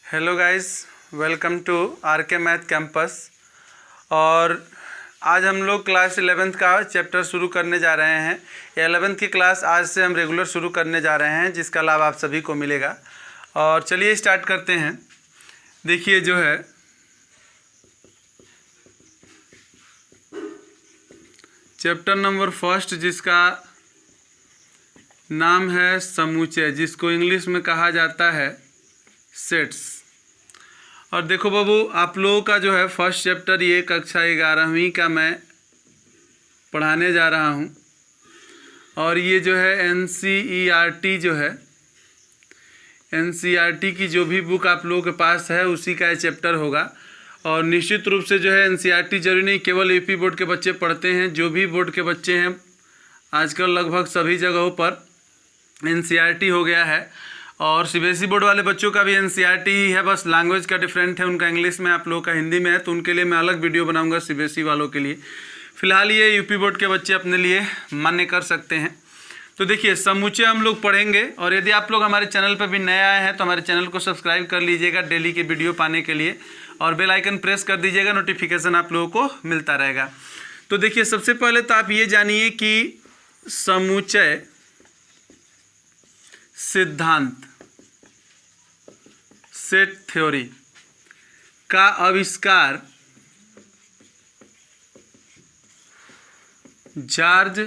Hello guys, welcome to RK math campus. और आज हम लोग क्लास 11th का चैप्टर शुरू करने जा रहे हैं। 11th की क्लास आज से हम रेगुलर शुरू करने जा रहे हैं, जिसका लाभ आप सभी को मिलेगा। और चलिए स्टार्ट करते हैं। देखिए जो है चैप्टर नंबर फर्स्ट, जिसका नाम है समुच्चय, जिसको इंग्लिश में कहा जाता है सेट्स। और देखो बाबू, आप लोगों का जो है फर्स्ट चैप्टर ये कक्षा 11वीं का मैं पढ़ाने जा रहा हूँ। और ये जो है NCERT जो है NCERT की जो भी बुक आप लोगों के पास है उसी का ये चैप्टर होगा। और निश्चित रूप से जो है NCERT जरूरी नहीं केवल यूपी बोर्ड के बच्चे पढ़ते हैं, जो भी बोर्ड के बच्चे हैं आजकल लगभग सभी जगहों पर NCERT हो गया है। और CBSE बोर्ड वाले बच्चों का भी NCERT ही है, बस लैंग्वेज का डिफरेंट है, उनका इंग्लिश में, आप लोगों का हिंदी में है, तो उनके लिए मैं अलग वीडियो बनाऊंगा CBSE वालों के लिए। फिलहाल ये यूपी बोर्ड के बच्चे अपने लिए मान्य कर सकते हैं। तो देखिए समुच्चय हम लोग पढ़ेंगे। और यदि आप लोग हमारे चैनल पर भी नए आए हैं तो हमारे चैनल को सब्सक्राइब कर लीजिएगा डेली के वीडियो पाने के लिए, और बेल आइकन प्रेस कर दीजिएगा, नोटिफिकेशन आप लोगों को मिलता रहेगा। तो देखिए सबसे पहले तो आप ये जानिए कि समुच्चय सिद्धांत, सेट थ्योरी का आविष्कार जॉर्ज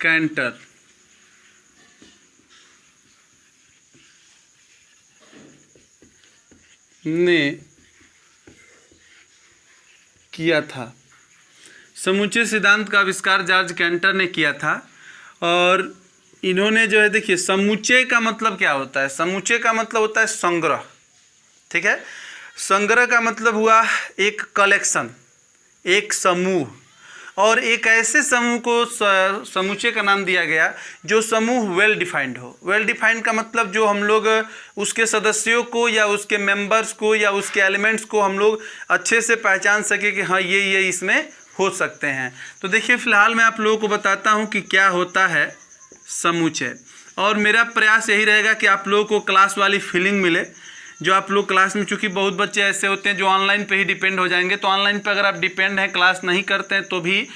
कैंटर ने किया था। समुच्चय सिद्धांत का आविष्कार जॉर्ज कैंटर ने किया था। और इन्होंने जो है, देखिए समुच्चय का मतलब क्या होता है। समुच्चय का मतलब होता है संग्रह, ठीक है। संग्रह का मतलब हुआ एक कलेक्शन, एक समूह। और एक ऐसे समूह को समुच्चय का नाम दिया गया जो समूह वेल डिफाइंड हो। वेल डिफाइंड का मतलब जो हम लोग उसके सदस्यों को या उसके मेंबर्स को या उसके एलिमेंट्स को हम लोग अच्छे से पहचान सके कि हाँ ये इसमें हो सकते हैं। तो देखिए फिलहाल मैं आप लोगों को बताता हूँ कि क्या होता है समुच्चय। और मेरा प्रयास यही रहेगा कि आप लोगों को क्लास वाली फीलिंग मिले, जो आप लोग क्लास में, चूँकि बहुत बच्चे ऐसे होते हैं जो ऑनलाइन पे ही डिपेंड हो जाएंगे। तो ऑनलाइन पे अगर आप डिपेंड हैं, क्लास नहीं करते हैं, तो भी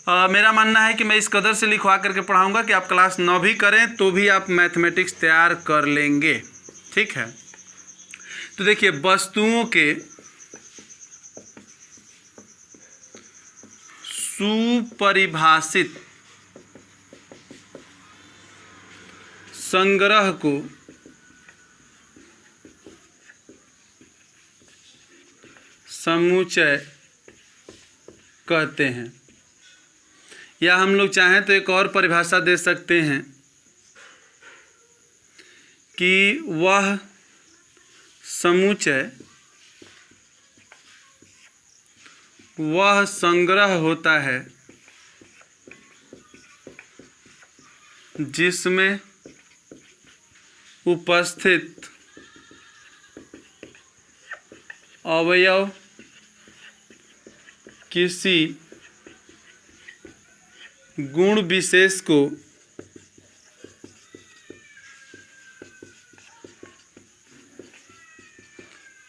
मेरा मानना है कि मैं इस कदर से लिखवा करके पढ़ाऊँगा कि आप क्लास न भी करें तो भी आप मैथमेटिक्स तैयार कर लेंगे, ठीक है। तो देखिए वस्तुओं के सुपरिभाषित संग्रह को समुच्चय कहते हैं। या हम लोग चाहें तो एक और परिभाषा दे सकते हैं कि वह समुच्चय वह संग्रह होता है जिसमें उपस्थित अवयव किसी गुण विशेष को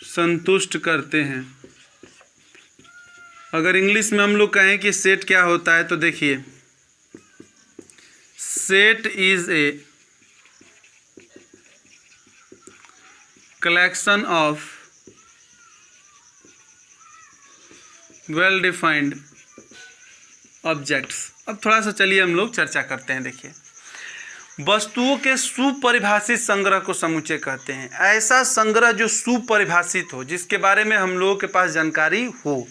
संतुष्ट करते हैं। अगर इंग्लिश में हम लोग कहें कि सेट क्या होता है, तो देखिए set is a collection of well defined objects. अब थोड़ा सा चलिए हम लोग चर्चा करते हैं। देखिए वस्तुओं के सुपरिभाषित संग्रह को समुच्चय कहते हैं। ऐसा संग्रह जो सुपरिभाषित हो, जिसके बारे में हम लोगों के पास जानकारी हो।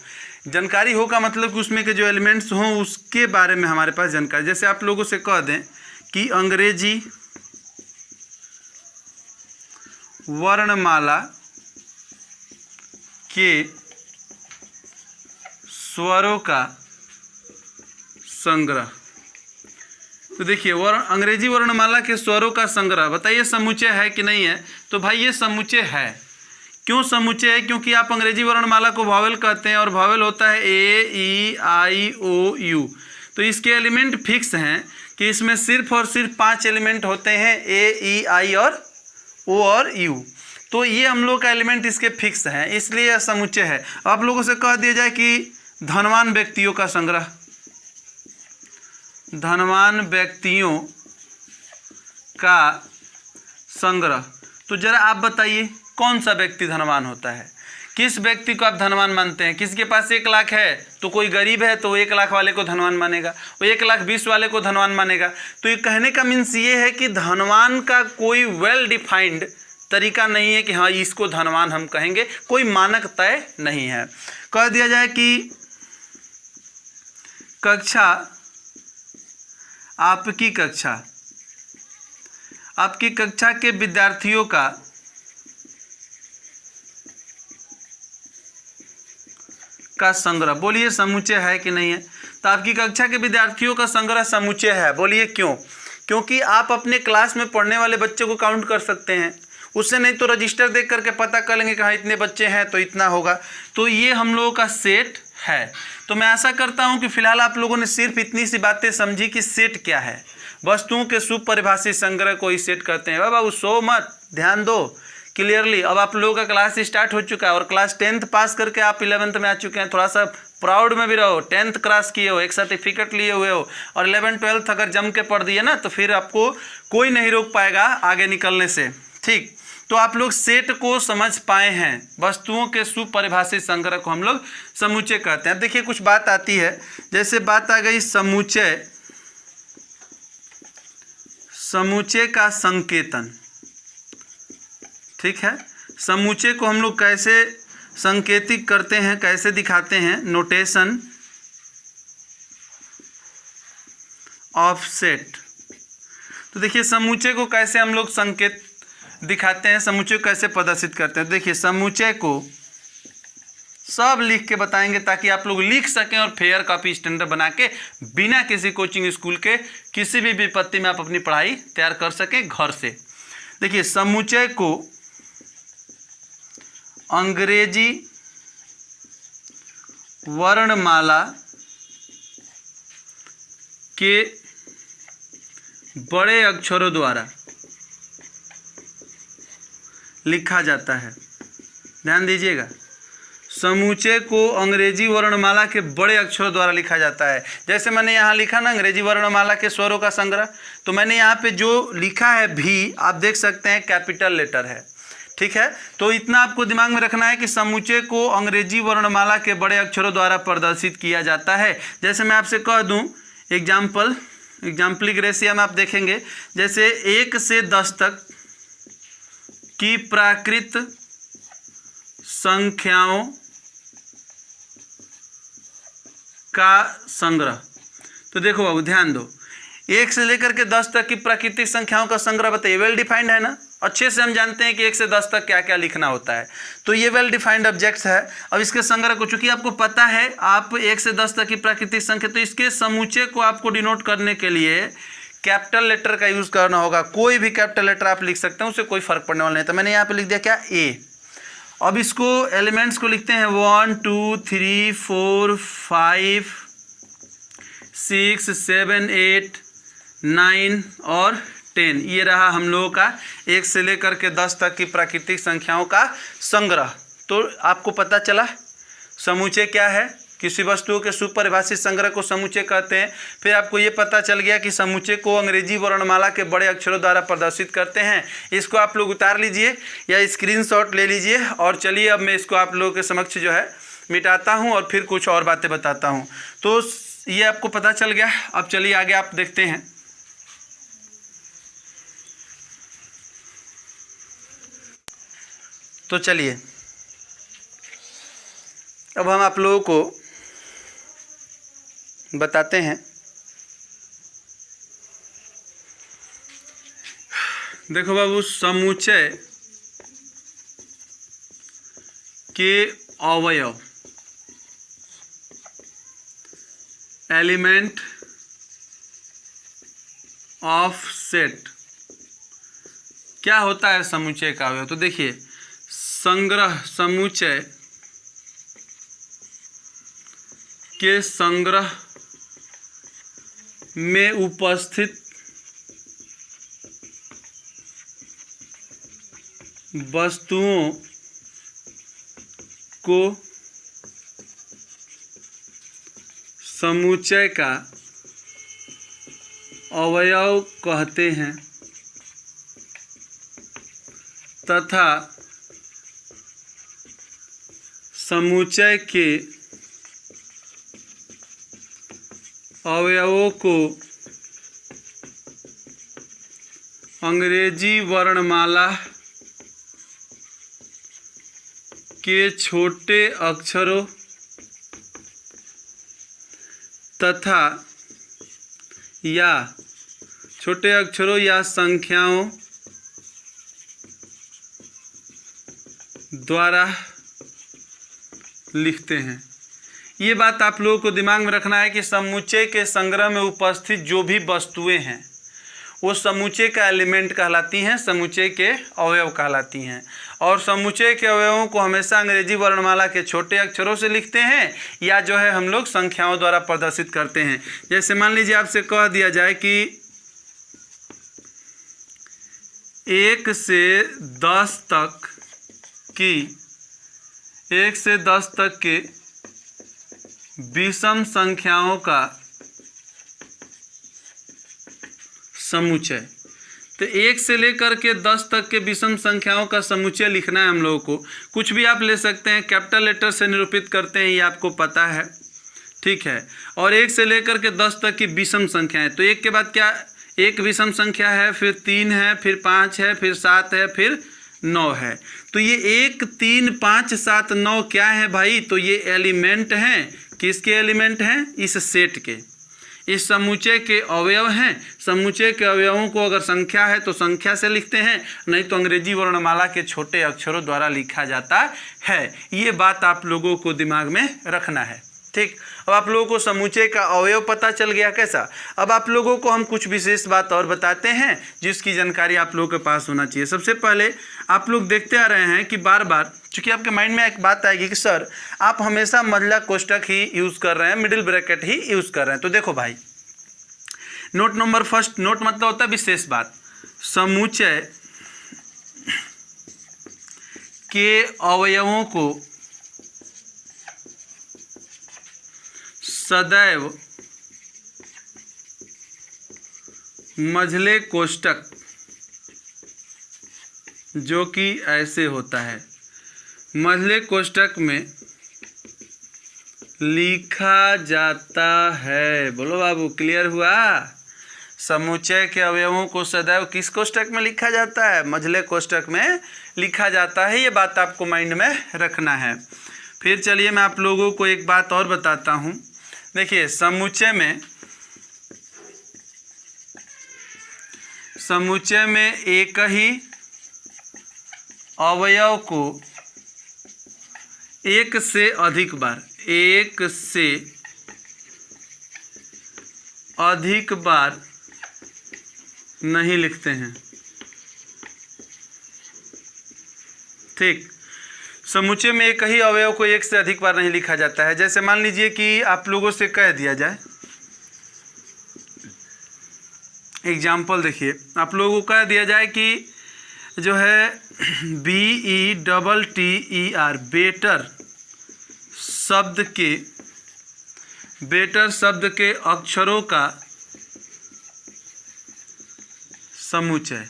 जानकारी हो का मतलब कि उसमें के जो एलिमेंट्स हों उसके बारे में हमारे पास जानकारी। जैसे आप लोगों से कह दें कि अंग्रेजी वर्णमाला के स्वरों का संग्रह। तो देखिए अंग्रेजी वर्णमाला के स्वरों का संग्रह, बताइए समुच्चय है कि नहीं है। तो भाई ये समुच्चय है। क्यों समुच्चय है? क्योंकि आप अंग्रेजी वर्णमाला को वॉवेल कहते हैं और वॉवेल होता है ए ई आई ओ यू। तो इसके एलिमेंट फिक्स हैं कि इसमें सिर्फ और सिर्फ 5 एलिमेंट होते हैं, ए ई आई और O और U। तो ये हम लोग का एलिमेंट इसके फिक्स हैं, इसलिए यह समुच्चय है। आप लोगों से कह दिया जाए कि धनवान व्यक्तियों का संग्रह, धनवान व्यक्तियों का संग्रह, तो जरा आप बताइए कौन सा व्यक्ति धनवान होता है, किस व्यक्ति को आप धनवान मानते हैं? किसी के पास 1 लाख है तो कोई गरीब है तो 1 लाख वाले को धनवान मानेगा, वो 1,20,000 वाले को धनवान मानेगा। तो ये कहने का मीन्स ये है कि धनवान का कोई वेल डिफाइंड तरीका नहीं है कि हाँ इसको धनवान हम कहेंगे, कोई मानक तय नहीं है। कह दिया जाए कि कक्षा, आपकी कक्षा, आपकी कक्षा के विद्यार्थियों का संग्रह, बोलिए समुच्चय है कि नहीं है? तो आपकी कक्षा के विद्यार्थियों का संग्रह समुच्चय है। बोलिए क्यों? क्योंकि आप अपने क्लास में पढ़ने वाले बच्चों को काउंट कर सकते हैं, उससे नहीं तो रजिस्टर देख करके पता कर लेंगे कि हाँ इतने बच्चे हैं तो इतना होगा। तो ये हम लोगों का सेट है। तो मैं आशा करता हूँ कि फिलहाल आप लोगों ने सिर्फ इतनी सी बातें समझी कि सेट क्या है, वस्तुओं के सुपरिभाषित संग्रह को ही सेट करते हैं। बाबू सो मत, ध्यान दो क्लियरली। अब आप लोगों का क्लास स्टार्ट हो चुका है और क्लास 10th पास करके आप 11th में आ चुके हैं। थोड़ा सा प्राउड में भी रहो, 10th क्रॉस किए हो, एक सर्टिफिकेट लिए हुए हो, और 11th 12th अगर जम के पढ़ दिए ना तो फिर आपको कोई नहीं रोक पाएगा आगे निकलने से। ठीक, तो आप लोग सेट को समझ पाए हैं, वस्तुओं के सुपरिभाषित संग्रह को हम लोग समुच्चय कहते हैं। देखिए कुछ बात आती है, जैसे बात आ गई समुच्चय, समुच्चय का संकेतन। ठीक है, समुच्चय को हम लोग कैसे संकेतित करते हैं, कैसे दिखाते हैं? Notation of set. तो देखिए समुच्चय को कैसे हम लोग संकेत दिखाते हैं, समुच्चय को कैसे प्रदर्शित करते हैं। देखिए समुच्चय को सब लिख के बताएंगे ताकि आप लोग लिख सकें और फेयर कॉपी स्टैंडर्ड बना के बिना किसी कोचिंग स्कूल के किसी भी विपत्ति में आप अपनी पढ़ाई तैयार कर सकें घर से। देखिए समुच्चय को अंग्रेजी वर्णमाला के बड़े अक्षरों द्वारा लिखा जाता है। ध्यान दीजिएगा, समुच्चय को अंग्रेजी वर्णमाला के बड़े अक्षरों द्वारा लिखा जाता है। जैसे मैंने यहाँ लिखा ना अंग्रेजी वर्णमाला के स्वरों का संग्रह, तो मैंने यहाँ पे जो लिखा है भी, आप देख सकते हैं कैपिटल लेटर है। ठीक है, तो इतना आपको दिमाग में रखना है कि समुच्चय को अंग्रेजी वर्णमाला के बड़े अक्षरों द्वारा प्रदर्शित किया जाता है। जैसे मैं आपसे कह दूं एग्जाम्पलिक रेशिया में आप देखेंगे, जैसे 1 से 10 तक की प्राकृत संख्याओं का संग्रह। तो देखो बाबू ध्यान दो, 1 से लेकर के 10 तक की प्राकृतिक संख्याओं का संग्रह बताइए, वेल डिफाइंड है ना? अच्छे से हम जानते हैं कि 1 से 10 तक क्या क्या लिखना होता है, तो ये वेल डिफाइंड ऑब्जेक्ट्स है। अब इसके संग्रह को, चूंकि आपको पता है आप 1 से 10 तक की प्राकृतिक संख्या, तो इसके समुच्चय को आपको डिनोट करने के लिए कैपिटल लेटर का यूज़ करना होगा। कोई भी कैपिटल लेटर आप लिख सकते हैं, उससे कोई फर्क पड़ने वाला नहीं। तो मैंने यहाँ पे लिख दिया क्या? ए। अब इसको एलिमेंट्स को लिखते हैं 1 2 3 4 5 6 7 8 9 और 10। ये रहा हम लोगों का 1 से लेकर के 10 तक की प्राकृतिक संख्याओं का संग्रह। तो आपको पता चला समुच्चय क्या है, किसी वस्तुओं के सुपरिभाषित संग्रह को समुच्चय कहते हैं। फिर आपको ये पता चल गया कि समुच्चय को अंग्रेजी वर्णमाला के बड़े अक्षरों द्वारा प्रदर्शित करते हैं। इसको आप लोग उतार लीजिए या स्क्रीनशॉट ले लीजिए, और चलिए अब मैं इसको आप लोगों के समक्ष जो है मिटाता हूँ और फिर कुछ और बातें बताता हूँ। तो ये आपको पता चल गया। अब चलिए आगे आप देखते हैं। तो चलिए अब हम आप लोगों को बताते हैं। देखो बाबू, समुच्चय के अवयव, एलिमेंट ऑफ सेट, क्या होता है समुच्चय का अवयव? तो देखिए संग्रह, समुच्चय के संग्रह में उपस्थित वस्तुओं को समुच्चय का अवयव कहते हैं तथा समुच्चय के अवयवों को अंग्रेजी वर्णमाला के छोटे अक्षरों तथा या छोटे अक्षरों या संख्याओं द्वारा लिखते हैं। ये बात आप लोगों को दिमाग में रखना है कि समुच्चय के संग्रह में उपस्थित जो भी वस्तुएं हैं वो समुच्चय का एलिमेंट कहलाती हैं, समुच्चय के अवयव कहलाती हैं। और समुच्चय के अवयवों को हमेशा अंग्रेजी वर्णमाला के छोटे अक्षरों से लिखते हैं या जो है हम लोग संख्याओं द्वारा प्रदर्शित करते हैं। जैसे मान लीजिए आपसे कह दिया जाए कि 1 से 10 तक के विषम संख्याओं का समुच्चय। तो 1 से लेकर के 10 तक के विषम संख्याओं का समुच्चय लिखना है हम लोगों को। कुछ भी आप ले सकते हैं, कैपिटल लेटर से निरूपित करते हैं, ये आपको पता है, ठीक है। और 1 से लेकर के 10 तक की विषम संख्याएं, तो 1 के बाद क्या, एक विषम संख्या है, फिर 3 है, फिर 5 है, फिर 7 है, फिर 9 है। तो ये 1, 3, 5, 7, 9 क्या है भाई, तो ये एलिमेंट हैं। किसके एलिमेंट हैं, इस सेट के, इस समुच्चय के अवयव हैं। समुच्चय के अवयवों को अगर संख्या है तो संख्या से लिखते हैं, नहीं तो अंग्रेजी वर्णमाला के छोटे अक्षरों द्वारा लिखा जाता है। ये बात आप लोगों को दिमाग में रखना है, ठीक। अब आप लोगों को समुच्चय का अवयव पता चल गया कैसा। अब आप लोगों को हम कुछ विशेष बात और बताते हैं जिसकी जानकारी आप लोगों के पास होना चाहिए। सबसे पहले आप लोग देखते आ रहे हैं कि बार बार चूँकि आपके माइंड में एक बात आएगी कि सर आप हमेशा मझला कोष्ठक ही यूज़ कर रहे हैं, मिडिल ब्रैकेट ही यूज़ कर रहे हैं। तो देखो भाई, नोट नंबर फर्स्ट, नोट मतलब होता है विशेष बात। समुच्चय के अवयवों को सदैव मझले कोष्ठक, जो कि ऐसे होता है, मझले कोष्ठक में लिखा जाता है। बोलो बाबू, क्लियर हुआ। समुच्चय के अवयवों को सदैव किस कोष्ठक में लिखा जाता है, मझले कोष्ठक में लिखा जाता है। ये बात आपको माइंड में रखना है। फिर चलिए मैं आप लोगों को एक बात और बताता हूँ। देखिए, समुच्चय में एक ही अवयव को एक से अधिक बार नहीं लिखते हैं, ठीक। समुच्चय में एक ही अवयव को एक से अधिक बार नहीं लिखा जाता है। जैसे मान लीजिए कि आप लोगों से कह दिया जाए, एग्जाम्पल देखिए, आप लोगों को कह दिया जाए कि जो है BETTER बेटर शब्द के अक्षरों का समुच्चय।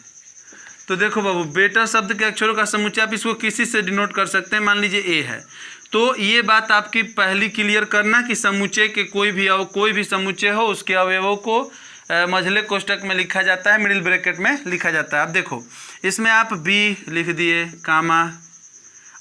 तो देखो बाबू, बेटर शब्द के अक्षरों का समुच्चय आप इसको किसी से डिनोट कर सकते हैं। मान लीजिए ए है, तो ये बात आपकी पहली क्लियर करना कि समुच्चय के कोई भी समुच्चय हो उसके अवयवों को मझले कोष्ठक में लिखा जाता है, मिडिल ब्रैकेट में लिखा जाता है। अब देखो, इसमें आप बी लिख दिए, कामा,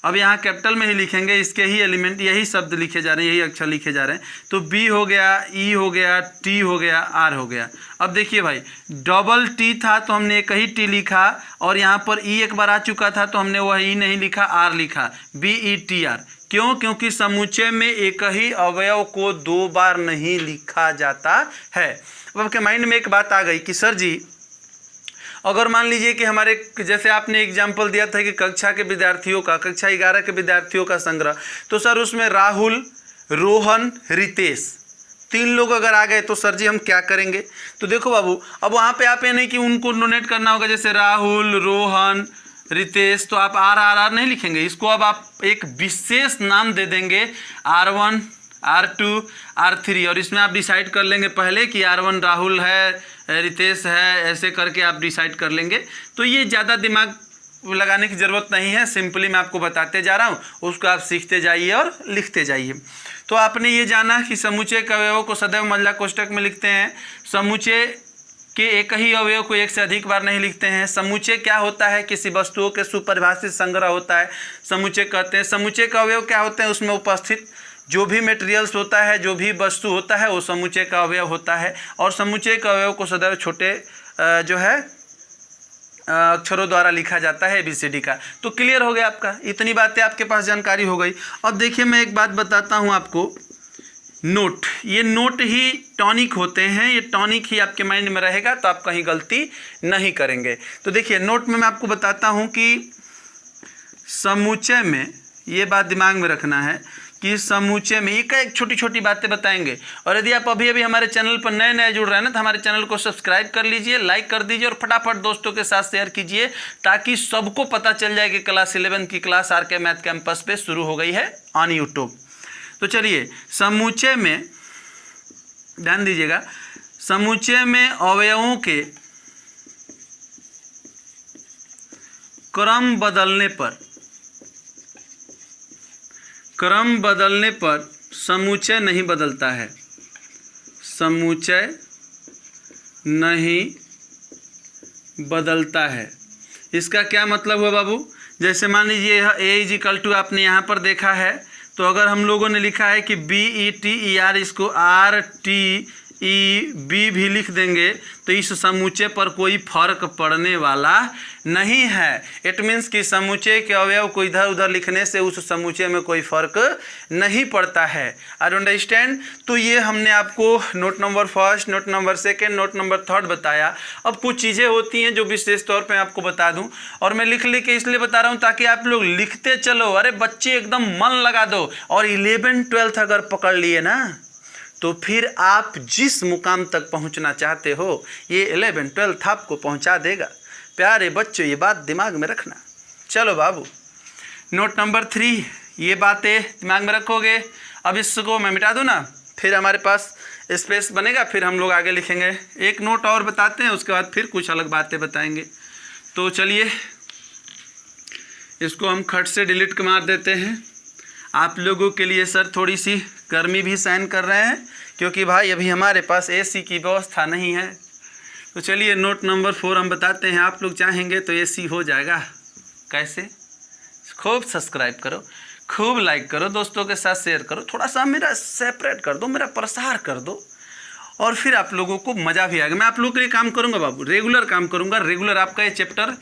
अब यहाँ कैपिटल में ही लिखेंगे, इसके ही एलिमेंट, यही शब्द लिखे जा रहे हैं, यही अक्षर लिखे जा रहे हैं। तो बी हो गया, ई हो गया, टी हो गया, आर हो गया। अब देखिए भाई, डबल टी था तो हमने एक ही टी लिखा, और यहाँ पर ई एक बार आ चुका था तो हमने वह ई नहीं लिखा, आर लिखा, BETR। क्यों? क्योंकि समुच्चय में एक ही अवयव को 2 बार नहीं लिखा जाता है। अब आपके माइंड में एक बात आ गई कि सर जी, अगर मान लीजिए कि हमारे, जैसे आपने एग्जाम्पल दिया था कि कक्षा 11 के विद्यार्थियों का संग्रह, तो सर उसमें राहुल, रोहन, रितेश 3 लोग अगर आ गए तो सर जी हम क्या करेंगे। तो देखो बाबू, अब वहाँ पे आप ये नहीं कि उनको डोनेट करना होगा, जैसे राहुल, रोहन, रितेश, तो आप आर आर आर नहीं लिखेंगे, इसको अब आप एक विशेष नाम दे देंगे R1 R2 R3, और इसमें आप डिसाइड कर लेंगे पहले कि R1 राहुल है, रितेश है, ऐसे करके आप डिसाइड कर लेंगे। तो ये ज़्यादा दिमाग लगाने की ज़रूरत नहीं है, सिंपली मैं आपको बताते जा रहा हूँ, उसको आप सीखते जाइए और लिखते जाइए। तो आपने ये जाना कि समुच्चय के अवयवों को सदैव महिला कोष्ठक में लिखते हैं, समुच्चय के एक ही अवयव को एक से अधिक बार नहीं लिखते हैं। समुच्चय क्या होता है? किसी वस्तुओं के सुपरिभाषित संग्रह होता है, समुच्चय कहते हैं। समुच्चय का अवयव क्या होते हैं? उसमें उपस्थित जो भी मटेरियल्स होता है, जो भी वस्तु होता है, वो समुच्चय का अवयव होता है। और समुच्चय का अवयव को सदैव छोटे जो है अक्षरों द्वारा लिखा जाता है ABCD का। तो क्लियर हो गया आपका, इतनी बातें आपके पास जानकारी हो गई। अब देखिए मैं एक बात बताता हूँ आपको, नोट, ये नोट ही टॉनिक होते हैं, ये टॉनिक ही आपके माइंड में रहेगा, तो आप कहीं गलती नहीं करेंगे। तो देखिए नोट में मैं आपको बताता हूँ कि समुच्चय में, ये बात दिमाग में रखना है कि समुच्चय में एक छोटी छोटी बातें बताएंगे। और यदि आप अभी अभी हमारे चैनल पर नए नए जुड़ रहे हैं ना, तो हमारे चैनल को सब्सक्राइब कर लीजिए, लाइक कर दीजिए और फटाफट दोस्तों के साथ शेयर कीजिए, ताकि सबको पता चल जाए कि क्लास 11 की क्लास RK मैथ कैंपस पे शुरू हो गई है ऑन यूट्यूब। तो चलिए, समुच्चय में ध्यान दीजिएगा, समुच्चय में अवयवों के क्रम बदलने पर समुच्चय नहीं बदलता है, समुच्चय नहीं बदलता है। इसका क्या मतलब हुआ बाबू? जैसे मान लीजिए यह A = आपने यहाँ पर देखा है, तो अगर हम लोगों ने लिखा है कि BETER, इसको RTEB भी लिख देंगे, तो इस समुच्चय पर कोई फर्क पड़ने वाला नहीं है। इट मीन्स कि समुच्चय के अवयव को इधर उधर लिखने से उस समुच्चय में कोई फर्क नहीं पड़ता है। I understand. तो ये हमने आपको note number 1, note number 2, note number 3 बताया। अब कुछ चीज़ें होती हैं जो विशेष तौर पे आपको बता दूं, और मैं लिख के इसलिए बता रहा हूं ताकि आप लोग लिखते चलो। अरे बच्चे एकदम मन लगा दो, और 11 12 अगर पकड़ लिए ना, तो फिर आप जिस मुकाम तक पहुंचना चाहते हो, ये 11 12 आपको पहुंचा देगा। प्यारे बच्चों, ये बात दिमाग में रखना। चलो बाबू, नोट नंबर 3, ये बातें दिमाग में रखोगे। अब इसको मैं मिटा दूँ ना, फिर हमारे पास स्पेस बनेगा, फिर हम लोग आगे लिखेंगे। एक नोट और बताते हैं, उसके बाद फिर कुछ अलग बातें बताएंगे। तो चलिए, इसको हम खट से डिलीट मार देते हैं। आप लोगों के लिए सर थोड़ी सी गर्मी भी सहन कर रहे हैं, क्योंकि भाई अभी हमारे पास AC की व्यवस्था नहीं है। तो चलिए, नोट नंबर 4 हम बताते हैं। आप लोग चाहेंगे तो AC हो जाएगा। कैसे? खूब सब्सक्राइब करो, खूब लाइक करो, दोस्तों के साथ शेयर करो, थोड़ा सा मेरा सेपरेट कर दो, मेरा प्रसार कर दो, और फिर आप लोगों को मज़ा भी आएगा। मैं आप लोगों के लिए काम करूँगा बाबू, रेगुलर काम करूँगा। रेगुलर आपका ये चैप्टर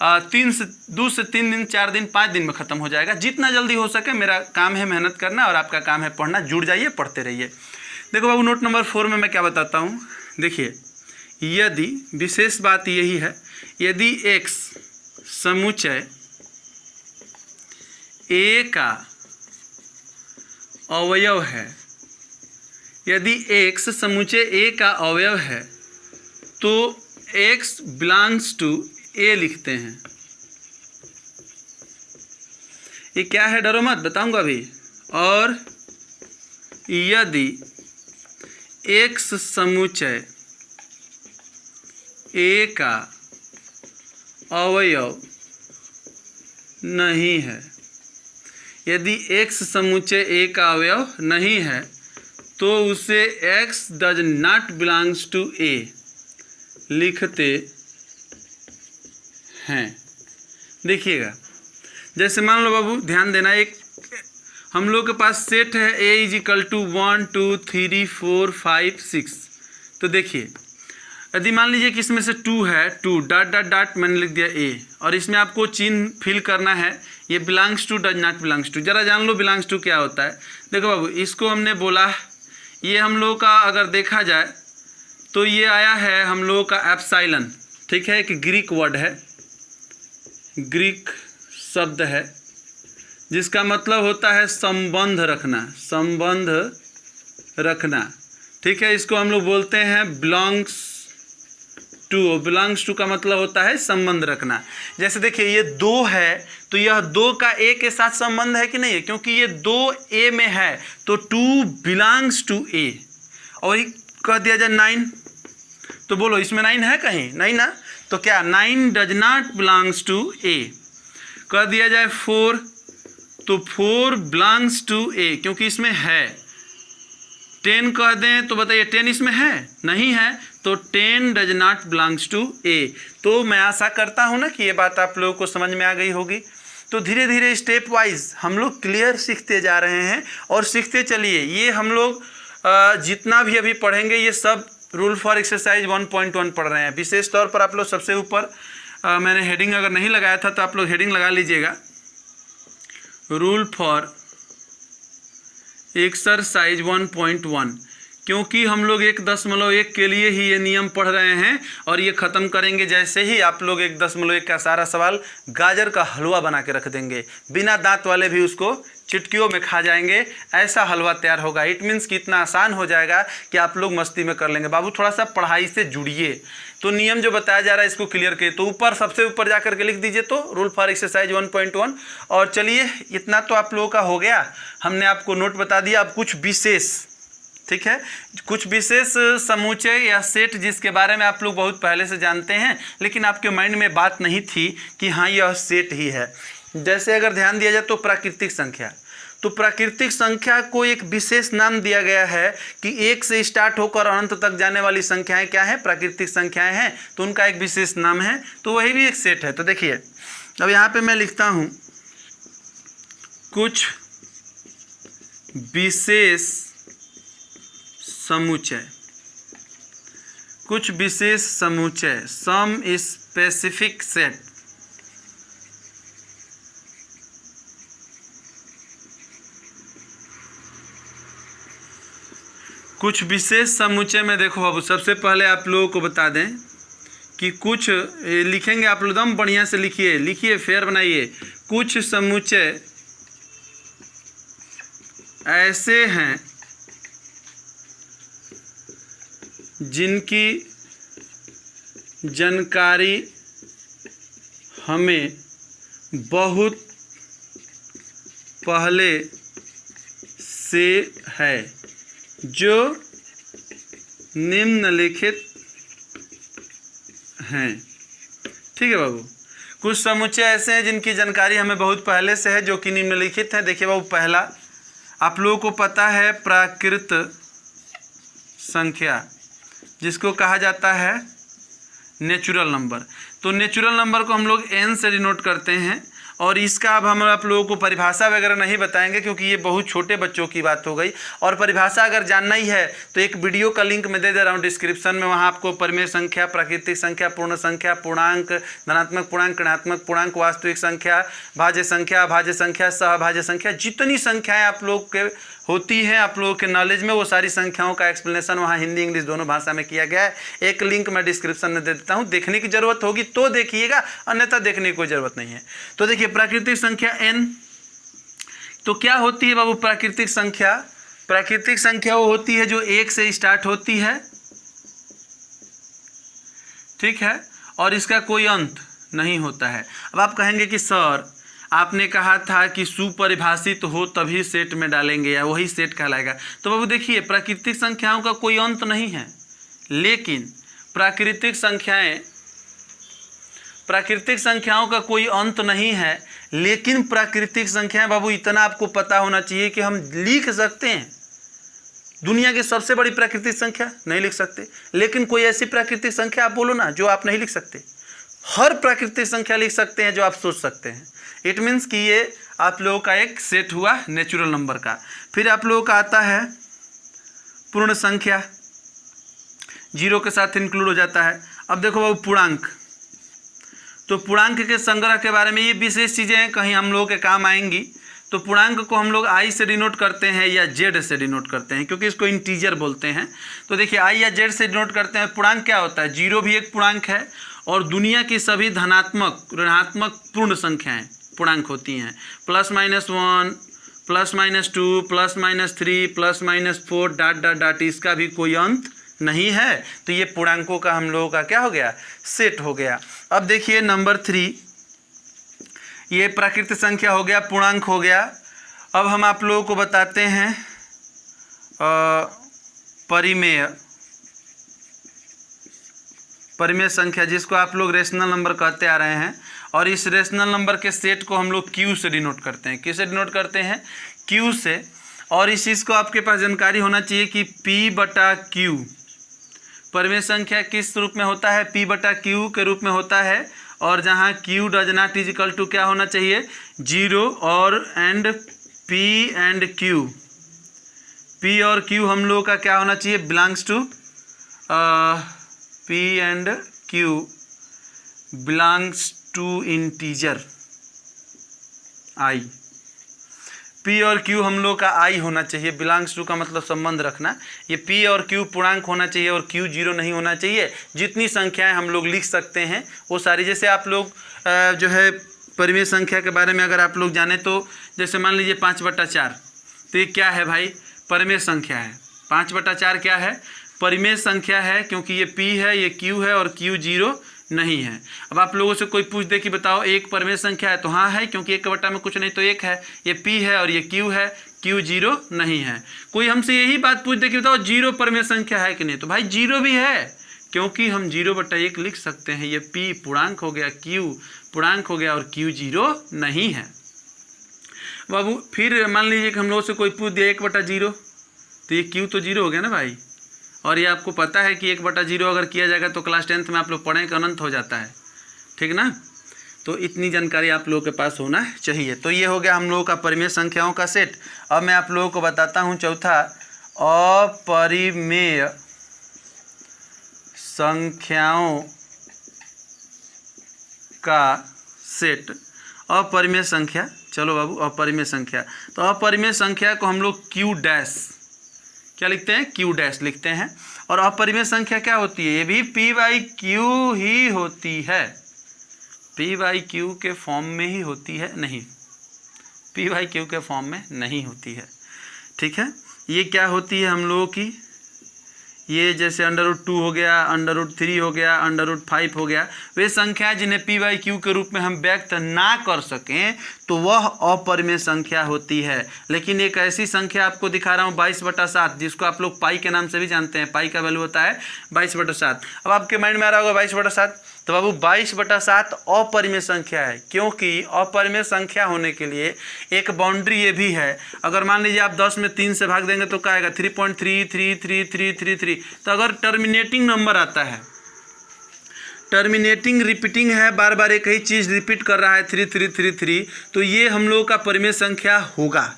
2 से 3 दिन, 4 दिन, 5 दिन में ख़त्म हो जाएगा। जितना जल्दी हो सके मेरा काम है मेहनत करना, और आपका काम है पढ़ना। जुड़ जाइए, पढ़ते रहिए। देखो बाबू, नोट नंबर 4 में मैं क्या बताता हूँ। देखिए, यदि विशेष बात यही है, यदि X समुच्चय A का अवयव है, यदि X समुच्चय A का अवयव है, तो X बिलोंग्स टू A लिखते हैं। ये क्या है, डरो मत, बताऊंगा अभी। और यदि X समुच्चय A का अवयव नहीं है, यदि X समुच्चय A का अवयव नहीं है, तो उसे X does not belongs to A लिखते हैं। देखिएगा, जैसे मान लो बाबू, ध्यान देना, एक हम लोग के पास सेट है A = 1 2 3 4 5 6। तो देखिए, यदि मान लीजिए कि इसमें से 2 है, 2 डॉट डॉट डॉट मैंने लिख दिया A, और इसमें आपको चिन्ह फिल करना है, ये belongs to does not belongs to. जरा जान लो बिलोंग्स टू क्या होता है। देखो बाबू, इसको हमने बोला, ये हम लोग का अगर देखा जाए तो ये आया है हम लोगों का एप्सिलॉन, ठीक है, एक ग्रीक वर्ड है, ग्रीक शब्द है, जिसका मतलब होता है संबंध रखना, संबंध रखना, ठीक है। इसको हम लोग बोलते हैं बिलोंग्स टू, बिलोंग्स टू का मतलब होता है संबंध रखना। जैसे देखिए ये 2 है तो यह 2 का ए के साथ संबंध है कि नहीं है, क्योंकि ये 2 ए में है तो 2 बिलोंग्स टू ए। और ये कह दिया जाए 9, तो बोलो इसमें 9 है कहीं, नहीं ना, तो क्या 9 डज नॉट बिलोंग्स टू ए। कह दिया जाए 4, तो 4 बिलोंग्स टू ए, क्योंकि इसमें है। 10 कह दें तो बताइए 10 इसमें है, नहीं है, तो 10 डज नॉट बिलोंग्स टू ए। तो मैं आशा करता हूँ ना कि ये बात आप लोगों को समझ में आ गई होगी। तो धीरे धीरे स्टेप वाइज हम लोग क्लियर सीखते जा रहे हैं और सीखते चलिए। ये हम लोग जितना भी अभी पढ़ेंगे ये सब रूल फॉर एक्सरसाइज 1.1 पढ़ रहे हैं। विशेष तौर पर आप लोग सबसे ऊपर मैंने हेडिंग अगर नहीं लगाया था तो आप लोग हेडिंग लगा लीजिएगा, रूल फॉर एक्सरसाइज 1.1, क्योंकि हम लोग 1.1 के लिए ही ये नियम पढ़ रहे हैं और ये ख़त्म करेंगे जैसे ही आप लोग 1.1 का सारा सवाल गाजर का हलवा बना के रख देंगे, बिना दांत वाले भी उसको चुटकियों में खा जाएंगे, ऐसा हलवा तैयार होगा। इट मीन्स कि इतना आसान हो जाएगा कि आप लोग मस्ती में कर लेंगे। बाबू थोड़ा सा पढ़ाई से जुड़िए। तो नियम जो बताया जा रहा है इसको क्लियर करिए। तो ऊपर सबसे ऊपर जा करके लिख दीजिए तो रूल फॉर एक्सरसाइज 1.1। और चलिए इतना तो आप लोगों का हो गया, हमने आपको नोट बता दिया। अब कुछ विशेष, ठीक है, कुछ विशेष समूचे या सेट जिसके बारे में आप लोग बहुत पहले से जानते हैं लेकिन आपके माइंड में बात नहीं थी कि हाँ यह सेट ही है। जैसे अगर ध्यान दिया जाए तो प्राकृतिक संख्या, तो प्राकृतिक संख्या को एक विशेष नाम दिया गया है कि 1 से स्टार्ट होकर अनंत तक जाने वाली संख्याएं क्या है, प्राकृतिक संख्याएं हैं, तो उनका एक विशेष नाम है, तो वही भी एक सेट है। तो देखिए अब यहाँ पे मैं लिखता हूँ कुछ विशेष समुच्चय, कुछ विशेष समुच्चय, सम स्पेसिफिक सेट। कुछ विशेष समुच्चय में देखो बाबू, सबसे पहले आप लोगों को बता दें कि कुछ लिखेंगे आप लोग एकदम बढ़िया से लिखिए फेयर बनाइए। कुछ समुच्चय ऐसे हैं जिनकी जानकारी हमें बहुत पहले से है, जो निम्नलिखित हैं। ठीक है बाबू, कुछ समुच्चय ऐसे हैं जिनकी जानकारी हमें बहुत पहले से है जो कि निम्नलिखित हैं। देखिए बाबू, पहला आप लोगों को पता है प्राकृत संख्या, जिसको कहा जाता है नेचुरल नंबर। तो नेचुरल नंबर को हम लोग n से डिनोट करते हैं और इसका अब हम आप लोगों को परिभाषा वगैरह नहीं बताएंगे क्योंकि ये बहुत छोटे बच्चों की बात हो गई। और परिभाषा अगर जानना ही है तो एक वीडियो का लिंक मैं दे दे रहा हूँ डिस्क्रिप्शन में, वहाँ आपको परिमेय संख्या, प्राकृतिक संख्या, पूर्ण संख्या, पूर्णांक, धनात्मक पूर्णांक, ऋणात्मक पूर्णांक, वास्तविक संख्या, भाज्य संख्या, अभाज्य संख्या, सहभाज्य संख्या, जितनी संख्याएँ आप लोग के होती हैं आप लोगों के नॉलेज में, वो सारी संख्याओं का एक्सप्लेनेशन वहाँ हिंदी इंग्लिश दोनों भाषा में किया गया है। एक लिंक मैं डिस्क्रिप्शन में दे देता हूँ, देखने की ज़रूरत होगी तो देखिएगा, अन्यथा देखने की कोई ज़रूरत नहीं है। तो देखिए प्राकृतिक संख्या n, तो क्या होती है बाबू प्राकृतिक संख्या? प्राकृतिक संख्या वो होती है जो 1 से स्टार्ट होती है, ठीक है, और इसका कोई अंत नहीं होता है। अब आप कहेंगे कि सर आपने कहा था कि सुपरिभाषित हो तभी सेट में डालेंगे या वही सेट कहलाएगा। तो बाबू देखिए प्राकृतिक संख्याओं का कोई अंत नहीं है, लेकिन प्राकृतिक संख्याओं का कोई अंत नहीं है, लेकिन प्राकृतिक संख्याएं बाबू इतना आपको पता होना चाहिए कि हम लिख सकते हैं दुनिया की सबसे बड़ी प्राकृतिक संख्या नहीं लिख सकते, लेकिन कोई ऐसी प्राकृतिक संख्या आप बोलो ना जो आप नहीं लिख सकते। हर प्राकृतिक संख्या लिख सकते हैं जो आप सोच सकते हैं। इट मीन्स कि ये आप लोगों का एक सेट हुआ नेचुरल नंबर का। फिर आप लोगों का आता है पूर्ण संख्या, 0 के साथ इंक्लूड हो जाता है। अब देखो बाबू पूर्णांक, तो पूर्णांक के संग्रह के बारे में ये विशेष चीज़ें हैं, कहीं हम लोगों के काम आएंगी। तो पूर्णांक को हम लोग i से डिनोट करते हैं या z से डिनोट करते हैं, क्योंकि इसको इंटीजर बोलते हैं। तो देखिए i या z से डिनोट करते हैं। पूर्णांक क्या होता है? 0 भी एक पूर्णांक है और दुनिया की सभी धनात्मक ऋणात्मक पूर्ण संख्याएं पूर्णांक होती हैं। +-1, +-2, +-3, +-4 ... इसका भी कोई अंत नहीं है, तो ये पूर्णांकों का हम लोगों का क्या हो गया, सेट हो गया। अब देखिए नंबर 3, ये प्राकृतिक संख्या हो गया, पूर्णांक हो गया। अब हम आप लोगों को बताते हैं परिमेय संख्या, जिसको आप लोग रेशनल नंबर कहते आ रहे हैं। और इस रेशनल नंबर के सेट को हम लोग क्यू से डिनोट करते हैं। किससे डिनोट करते हैं, क्यू से। और इस चीज़ को आपके पास जानकारी होना चाहिए कि P/Q परिमेय संख्या किस रूप में होता है, P/Q के रूप में होता है। और जहाँ Q does not is equal to क्या होना चाहिए, 0 और and P and Q, P और Q हम लोग का क्या होना चाहिए, belongs to P and Q belongs to integer I। P और Q हम लोग का I होना चाहिए। बिलोंग्स टू का मतलब संबंध रखना। ये P और Q पूर्णांक होना चाहिए और Q 0 नहीं होना चाहिए। जितनी संख्याएं हम लोग लिख सकते हैं वो सारी, जैसे आप लोग जो है परिमेय संख्या के बारे में अगर आप लोग जाने तो जैसे मान लीजिए 5/4, तो ये क्या है भाई, परिमेय संख्या है। 5/4 क्या है, परिमेय संख्या है, क्योंकि ये P है, ये Q है और Q 0 नहीं है। अब आप लोगों से कोई पूछ दे कि बताओ एक परिमेय संख्या है, तो हाँ है, क्योंकि 1/, में कुछ नहीं तो 1 है। ये P है और ये Q है, Q 0 नहीं है। कोई हमसे यही बात पूछ दे कि बताओ 0 परिमेय संख्या है कि नहीं, तो भाई 0 भी है, क्योंकि हम 0/1 लिख सकते हैं। ये P पूर्णांक हो गया, Q पूर्णांक हो गया और Q 0 नहीं है। बाबू फिर मान लीजिए कि हम लोगों से कोई पूछ दिया 1/0, तो ये Q तो 0 हो गया ना भाई। और ये आपको पता है कि 1/0 अगर किया जाएगा तो क्लास 10th में आप लोग पढ़ें कि अनंत हो जाता है, ठीक ना। तो इतनी जानकारी आप लोगों के पास होना चाहिए। तो ये हो गया हम लोगों का परिमेय संख्याओं का सेट। अब मैं आप लोगों को बताता हूँ चौथा, अपरिमेय संख्याओं का सेट। अपरिमेय संख्या, चलो बाबू अपरिमेय संख्या, तो अपरिमेय संख्या को हम लोग Q डैश क्या लिखते हैं, Q डैश लिखते हैं। और अपरिमेय संख्या क्या होती है, ये भी P/Q ही होती है। P/Q के फॉर्म में ही होती है, नहीं P/Q के फॉर्म में नहीं होती है, ठीक है। ये क्या होती है हम लोगों की, ये जैसे √2 हो गया, √3 हो गया, √5 हो गया, वे संख्या जिन्हें P/Q के रूप में हम व्यक्त ना कर सकें तो वह अपरिमेय संख्या होती है। लेकिन एक ऐसी संख्या आपको दिखा रहा हूँ 22/7, जिसको आप लोग पाई के नाम से भी जानते हैं। पाई का वैल्यू होता है 22/7। अब आपके माइंड में आ रहा होगा 22/7, तो बाबू 22/7 अपरिमेय संख्या है, क्योंकि अपरिमेय संख्या होने के लिए एक बाउंड्री ये भी है। अगर मान लीजिए आप 10 में 3 से भाग देंगे तो क्या आएगा, 3.3333333। तो अगर टर्मिनेटिंग नंबर आता है, टर्मिनेटिंग रिपीटिंग है, बार बार एक ही चीज़ रिपीट कर रहा है 3333, तो ये हम लोगों का परिमेय संख्या होगा।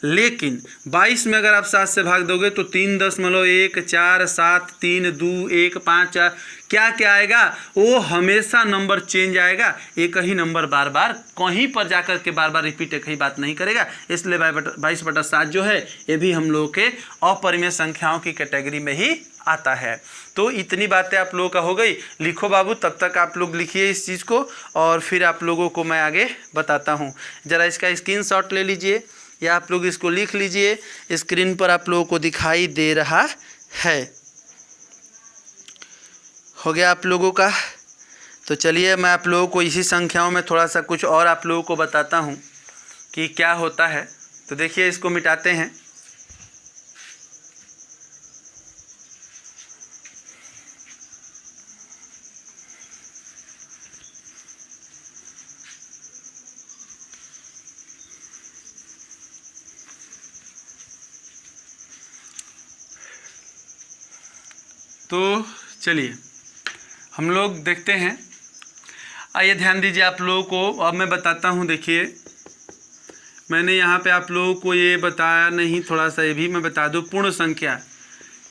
लेकिन 22 में अगर आप 7 से भाग दोगे तो 3.147 3 2 1 5 4 क्या क्या आएगा, वो हमेशा नंबर चेंज आएगा। एक ही नंबर बार बार कहीं पर जाकर के बार बार रिपीट एक ही बात नहीं करेगा। इसलिए 22/7 जो है ये भी हम लोगों के अपरिमेय संख्याओं की कैटेगरी में ही आता है। तो इतनी बातें आप लोगों का हो गई। लिखो बाबू, तब तक आप लोग लिखिए इस चीज़ को और फिर आप लोगों को मैं आगे बताता हूँ। ज़रा इसका स्क्रीनशॉट ले लीजिए या आप लोग इसको लिख लीजिए, स्क्रीन पर आप लोगों को दिखाई दे रहा है। हो गया आप लोगों का। तो चलिए मैं आप लोगों को इसी संख्याओं में थोड़ा सा कुछ और आप लोगों को बताता हूँ कि क्या होता है। तो देखिए इसको मिटाते हैं। तो चलिए हम लोग देखते हैं। आइए ध्यान दीजिए आप लोगों को। अब मैं बताता हूँ। देखिए मैंने यहाँ पे आप लोगों को ये बताया नहीं, थोड़ा सा ये भी मैं बता दूँ। पूर्ण संख्या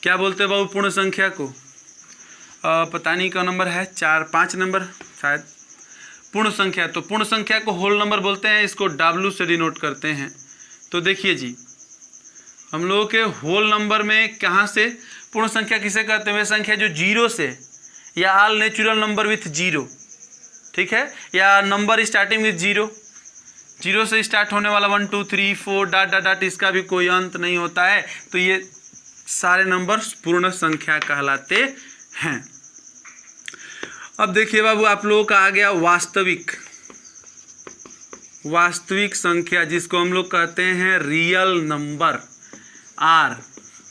क्या बोलते हैं बाबू, पूर्ण संख्या को पता नहीं क्या नंबर है, 4-5 नंबर शायद। पूर्ण संख्या, तो पूर्ण संख्या को होल नंबर बोलते हैं, इसको W से डिनोट करते हैं। तो देखिए जी, हम लोगों के होल नंबर में कहाँ से पूर्ण संख्या किसे कहते हैं, वे संख्या जो 0 से या ऑल नेचुरल नंबर विथ 0, ठीक है, या नंबर स्टार्टिंग विथ 0 से स्टार्ट होने वाला 1 2 3 4 ... इसका भी कोई अंत नहीं होता है। तो ये सारे नंबर पूर्ण संख्या कहलाते हैं। अब देखिए बाबू, आप लोगों का आ गया वास्तविक संख्या, जिसको हम लोग कहते हैं रियल नंबर आर।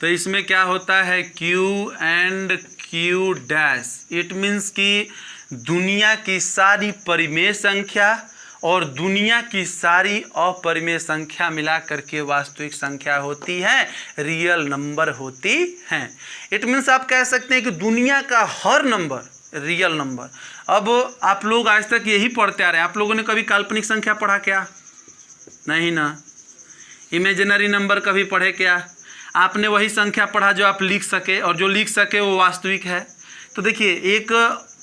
तो इसमें क्या होता है, Q and Q dash. It means कि दुनिया की सारी परिमेय संख्या और दुनिया की सारी अपरिमेय संख्या मिला करके वास्तविक संख्या होती है, रियल नंबर होती हैं। इट मीन्स आप कह सकते हैं कि दुनिया का हर नंबर रियल नंबर। अब आप लोग आज तक यही पढ़ते आ रहे हैं। आप लोगों ने कभी काल्पनिक संख्या पढ़ा क्या? नहीं ना। इमेजिनरी नंबर कभी पढ़े क्या? आपने वही संख्या पढ़ा जो आप लिख सके, और जो लिख सके वो वास्तविक है। तो देखिए, एक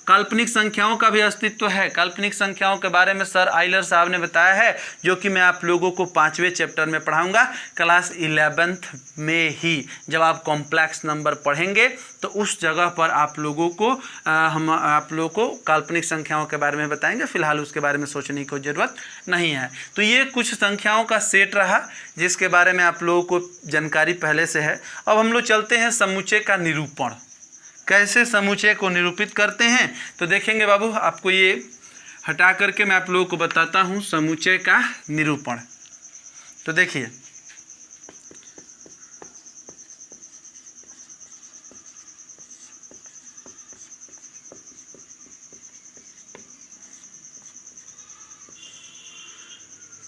काल्पनिक संख्याओं का भी अस्तित्व है। काल्पनिक संख्याओं के बारे में सर आइलर साहब ने बताया है, जो कि मैं आप लोगों को 5वें चैप्टर में पढ़ाऊंगा क्लास 11th में ही। जब आप कॉम्प्लेक्स नंबर पढ़ेंगे तो उस जगह पर आप लोगों को हम आप लोगों को काल्पनिक संख्याओं के बारे में बताएंगे। फिलहाल उसके बारे में सोचने की ज़रूरत नहीं है। तो ये कुछ संख्याओं का सेट रहा जिसके बारे में आप लोगों को जानकारी पहले से है। अब हम लोग चलते हैं समुच्चय का निरूपण। कैसे समुच्चय को निरूपित करते हैं तो देखेंगे बाबू, आपको ये हटा करके मैं आप लोगों को बताता हूँ समुच्चय का निरूपण। तो देखिए,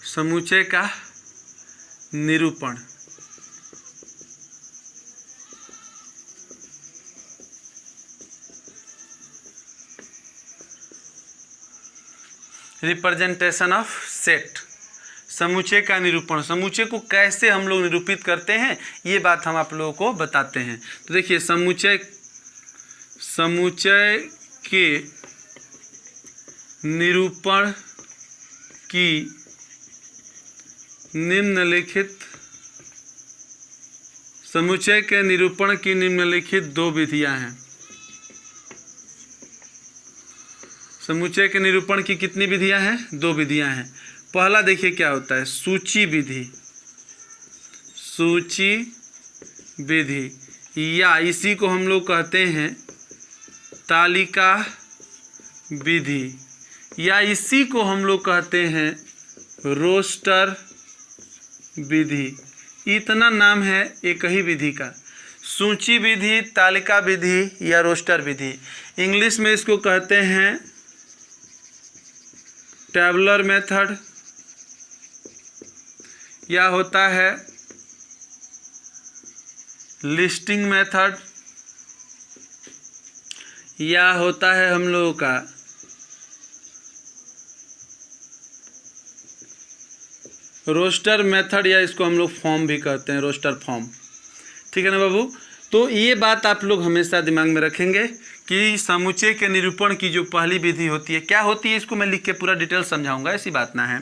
समुच्चय का निरूपण। रिप्रेजेंटेशन ऑफ सेट, समुच्चय का निरूपण। समुच्चय को कैसे हम लोग निरूपित करते हैं ये बात हम आप लोगों को बताते हैं। तो देखिए, समुच्चय के निरूपण की निम्नलिखित दो विधियां हैं। समुच्चय के निरूपण की कितनी विधियां हैं? 2 विधियां हैं। पहला देखिए क्या होता है, सूची विधि, या इसी को हम लोग कहते हैं तालिका विधि, या इसी को हम लोग कहते हैं रोस्टर विधि। इतना नाम है एक ही विधि का, सूची विधि, तालिका विधि या रोस्टर विधि। इंग्लिश में इसको कहते हैं टेबुलर मेथड, या होता है लिस्टिंग मेथड, या होता है हम लोगों का रोस्टर मेथड, या इसको हम लोग फॉर्म भी कहते हैं, रोस्टर फॉर्म। ठीक है ना बाबू? तो ये बात आप लोग हमेशा दिमाग में रखेंगे कि समुच्चय के निरूपण की जो पहली विधि होती है क्या होती है, इसको मैं लिख के पूरा डिटेल समझाऊंगा, ऐसी बात ना है।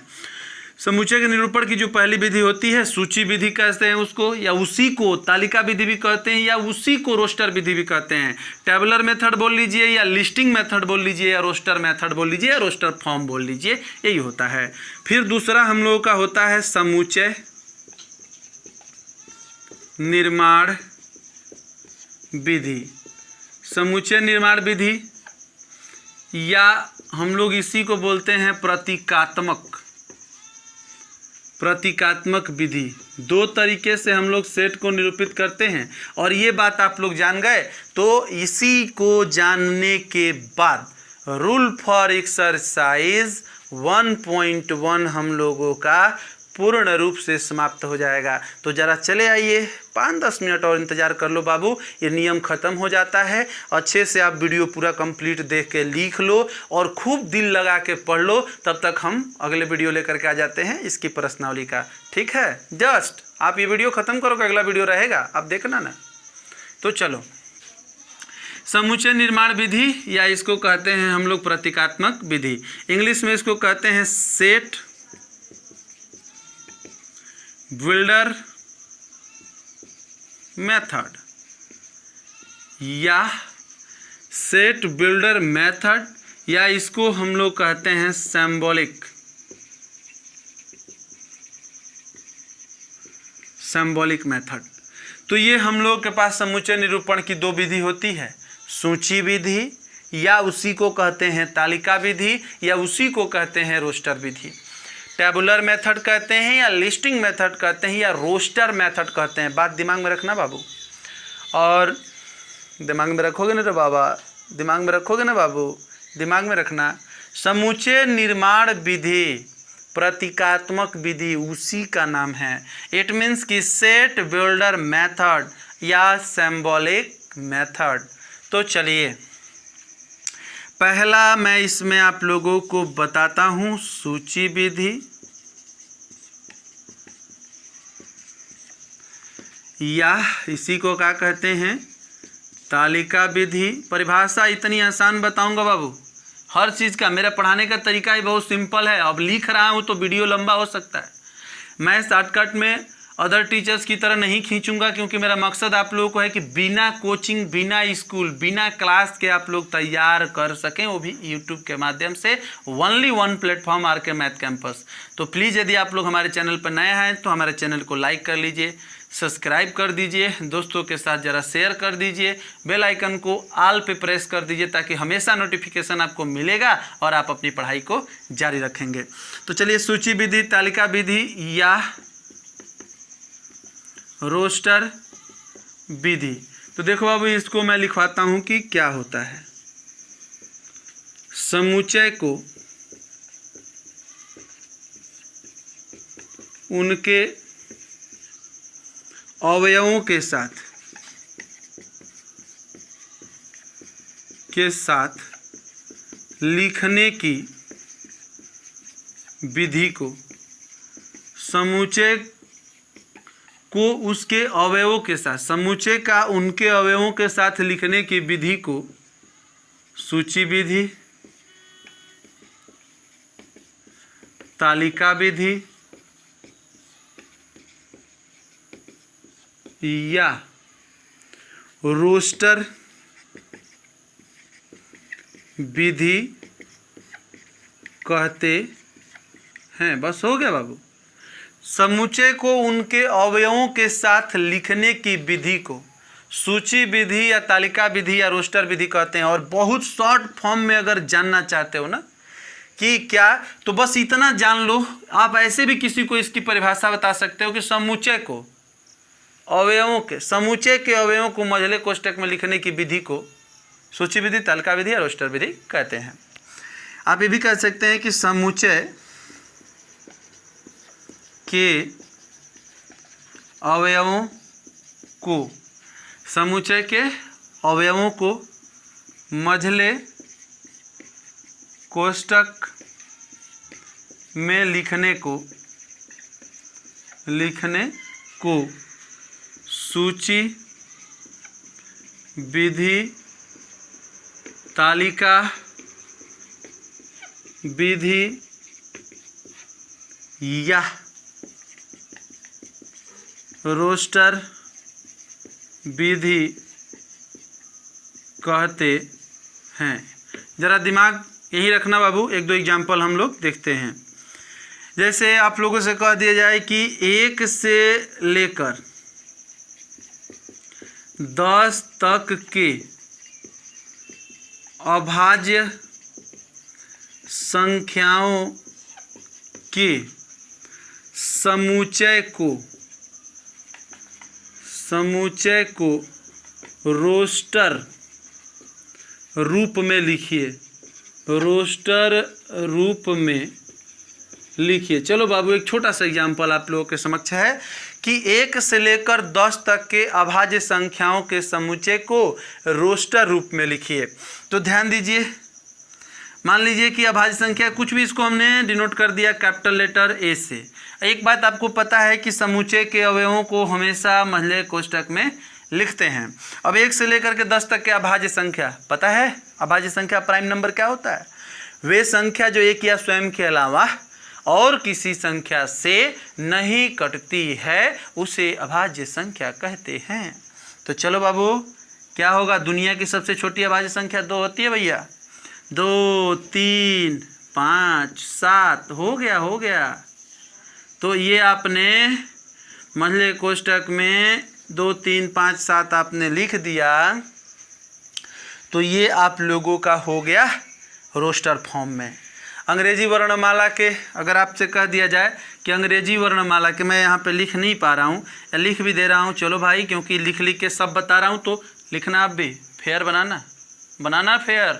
समुच्चय के निरूपण की जो पहली विधि होती है सूची विधि कहते हैं उसको, या उसी को तालिका विधि भी कहते हैं, या उसी को रोस्टर विधि भी कहते हैं। टेबुलर मेथड बोल लीजिए, या लिस्टिंग मेथड बोल लीजिए, या रोस्टर मेथड बोल लीजिए, या रोस्टर फॉर्म बोल लीजिए, यही होता है। फिर दूसरा हम लोगों का होता है समुच्चय निर्माण विधि। समुच्चय निर्माण विधि, या हम लोग इसी को बोलते हैं प्रतीकात्मक विधि। 2 तरीके से हम लोग सेट को निरूपित करते हैं, और ये बात आप लोग जान गए। तो इसी को जानने के बाद रूल फॉर एक्सरसाइज 1.1 हम लोगों का पूर्ण रूप से समाप्त हो जाएगा। तो ज़रा चले आइए, 5-10 मिनट और इंतज़ार कर लो बाबू, ये नियम ख़त्म हो जाता है। अच्छे से आप वीडियो पूरा कंप्लीट देख के लिख लो और खूब दिल लगा के पढ़ लो, तब तक हम अगले वीडियो लेकर के आ जाते हैं इसकी प्रश्नावली का। ठीक है, जस्ट आप ये वीडियो ख़त्म करो, अगला वीडियो रहेगा, आप देखना ना। तो चलो, समुच्चय निर्माण विधि, या इसको कहते हैं हम लोग प्रतीकात्मक विधि। इंग्लिश में इसको कहते हैं सेट बिल्डर मेथड, या सेट बिल्डर मेथड, या इसको हम लोग कहते हैं सिंबॉलिक मेथड। तो ये हम लोग के पास समुच्चय निरूपण की दो विधि होती है, सूची विधि या उसी को कहते हैं तालिका विधि या उसी को कहते हैं रोस्टर विधि। टेबुलर मेथड कहते हैं या लिस्टिंग मेथड कहते हैं या रोस्टर मेथड कहते हैं। बात दिमाग में रखना बाबू, और दिमाग में रखोगे ना रे बाबा, दिमाग में रखोगे ना बाबू, दिमाग में रखना। समुच्चय निर्माण विधि प्रतीकात्मक विधि उसी का नाम है। इट मीन्स कि सेट बिल्डर मेथड या सिंबॉलिक मेथड। तो चलिए पहला मैं इसमें आप लोगों को बताता हूँ सूची विधि या इसी को क्या कहते हैं तालिका विधि। परिभाषा इतनी आसान बताऊंगा बाबू, हर चीज़ का मेरा पढ़ाने का तरीका ही बहुत सिंपल है। अब लिख रहा हूँ तो वीडियो लंबा हो सकता है, मैं शॉर्टकट में अदर टीचर्स की तरह नहीं खींचूंगा, क्योंकि मेरा मकसद आप लोगों को है कि बिना कोचिंग, बिना स्कूल, बिना क्लास के आप लोग तैयार कर सकें, वो भी यूट्यूब के माध्यम से। Only one platform RK math campus. तो प्लीज़ यदि आप लोग हमारे चैनल पर नए हैं तो हमारे चैनल को लाइक कर लीजिए, सब्सक्राइब कर दीजिए, दोस्तों के साथ ज़रा शेयर कर दीजिए, बेल आइकन को ऑल पे प्रेस कर दीजिए ताकि हमेशा नोटिफिकेशन आपको मिलेगा और आप अपनी पढ़ाई को जारी रखेंगे। तो चलिए सूची विधि, तालिका विधि या रोस्टर विधि। तो देखो बाबू, इसको मैं लिखवाता हूँ कि क्या होता है। समुच्चय को उनके अवयवों के साथ लिखने की विधि को, समुच्चय को उसके अवयवों के साथ, समुच्चय का उनके अवयवों के साथ लिखने की विधि को सूची विधि, तालिका विधि या रोस्टर विधि कहते हैं। बस हो गया बाबू। समुच्चय को उनके अवयवों के साथ लिखने की विधि को सूची विधि या तालिका विधि या रोस्टर विधि कहते हैं। और बहुत शॉर्ट फॉर्म में अगर जानना चाहते हो ना कि क्या, तो बस इतना जान लो। आप ऐसे भी किसी को इसकी परिभाषा बता सकते हो कि समुच्चय को अवयवों के, समुच्चय के अवयवों को मझले कोष्ठक में लिखने की विधि को सूची विधि, तालिका विधि या रोस्टर विधि कहते हैं। आप ये भी कह सकते हैं कि समुच्चय के अवयवों को, समुच्चय के अवयवों को मझले कोष्ठक में लिखने को सूची विधि, तालिका विधि या रोस्टर विधि कहते हैं। ज़रा दिमाग यही रखना बाबू। एक दो एग्जाम्पल हम लोग देखते हैं। जैसे आप लोगों से कह दिया जाए कि 1 से लेकर 10 तक के अभाज्य संख्याओं के समुच्चय को रोस्टर रूप में लिखिए, रोस्टर रूप में लिखिए। चलो बाबू, एक छोटा सा एग्जाम्पल आप लोगों के समक्ष है कि 1 से लेकर 10 तक के अभाज्य संख्याओं के समुच्चय को रोस्टर रूप में लिखिए। तो ध्यान दीजिए, मान लीजिए कि अभाज्य संख्या कुछ भी, इसको हमने डिनोट कर दिया कैपिटल लेटर ए से। एक बात आपको पता है कि समुच्चय के अवयवों को हमेशा मझले कोष्ठक में लिखते हैं। अब 1 से लेकर के 10 तक के अभाज्य संख्या पता है, अभाज्य संख्या प्राइम नंबर क्या होता है? वे संख्या जो एक या स्वयं के अलावा और किसी संख्या से नहीं कटती है, उसे अभाज्य संख्या कहते हैं। तो चलो बाबू, क्या होगा? दुनिया की सबसे छोटी अभाज्य संख्या 2 होती है भैया। 2, 3, 5, 7 हो गया। तो ये आपने मझले कोष्ठक में 2 3 5 7 आपने लिख दिया तो ये आप लोगों का हो गया रोस्टर फॉर्म में। अंग्रेजी वर्णमाला के अगर आपसे कह दिया जाए कि अंग्रेजी वर्णमाला के, मैं यहाँ पे लिख नहीं पा रहा हूँ या लिख भी दे रहा हूँ, चलो भाई, क्योंकि लिख लिख के सब बता रहा हूँ तो लिखना आप भी, फेयर बनाना फेयर,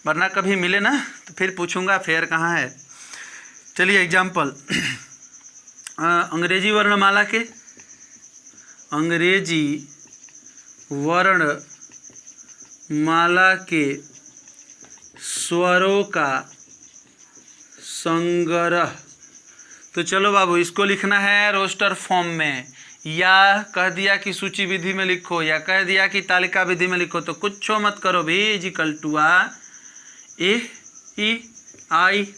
वरना कभी मिले ना तो फिर पूछूंगा फेयर कहाँ है। चलिए एग्जाम्पल, अंग्रेजी वर्णमाला के, अंग्रेजी वर्णमाला के स्वरों का संग्रह। तो चलो बाबू, इसको लिखना है रोस्टर फॉर्म में, या कह दिया कि सूची विधि में लिखो, या कह दिया कि तालिका विधि में लिखो, तो कुछ मत करो भी, इजिकल टू A-E-I-O-U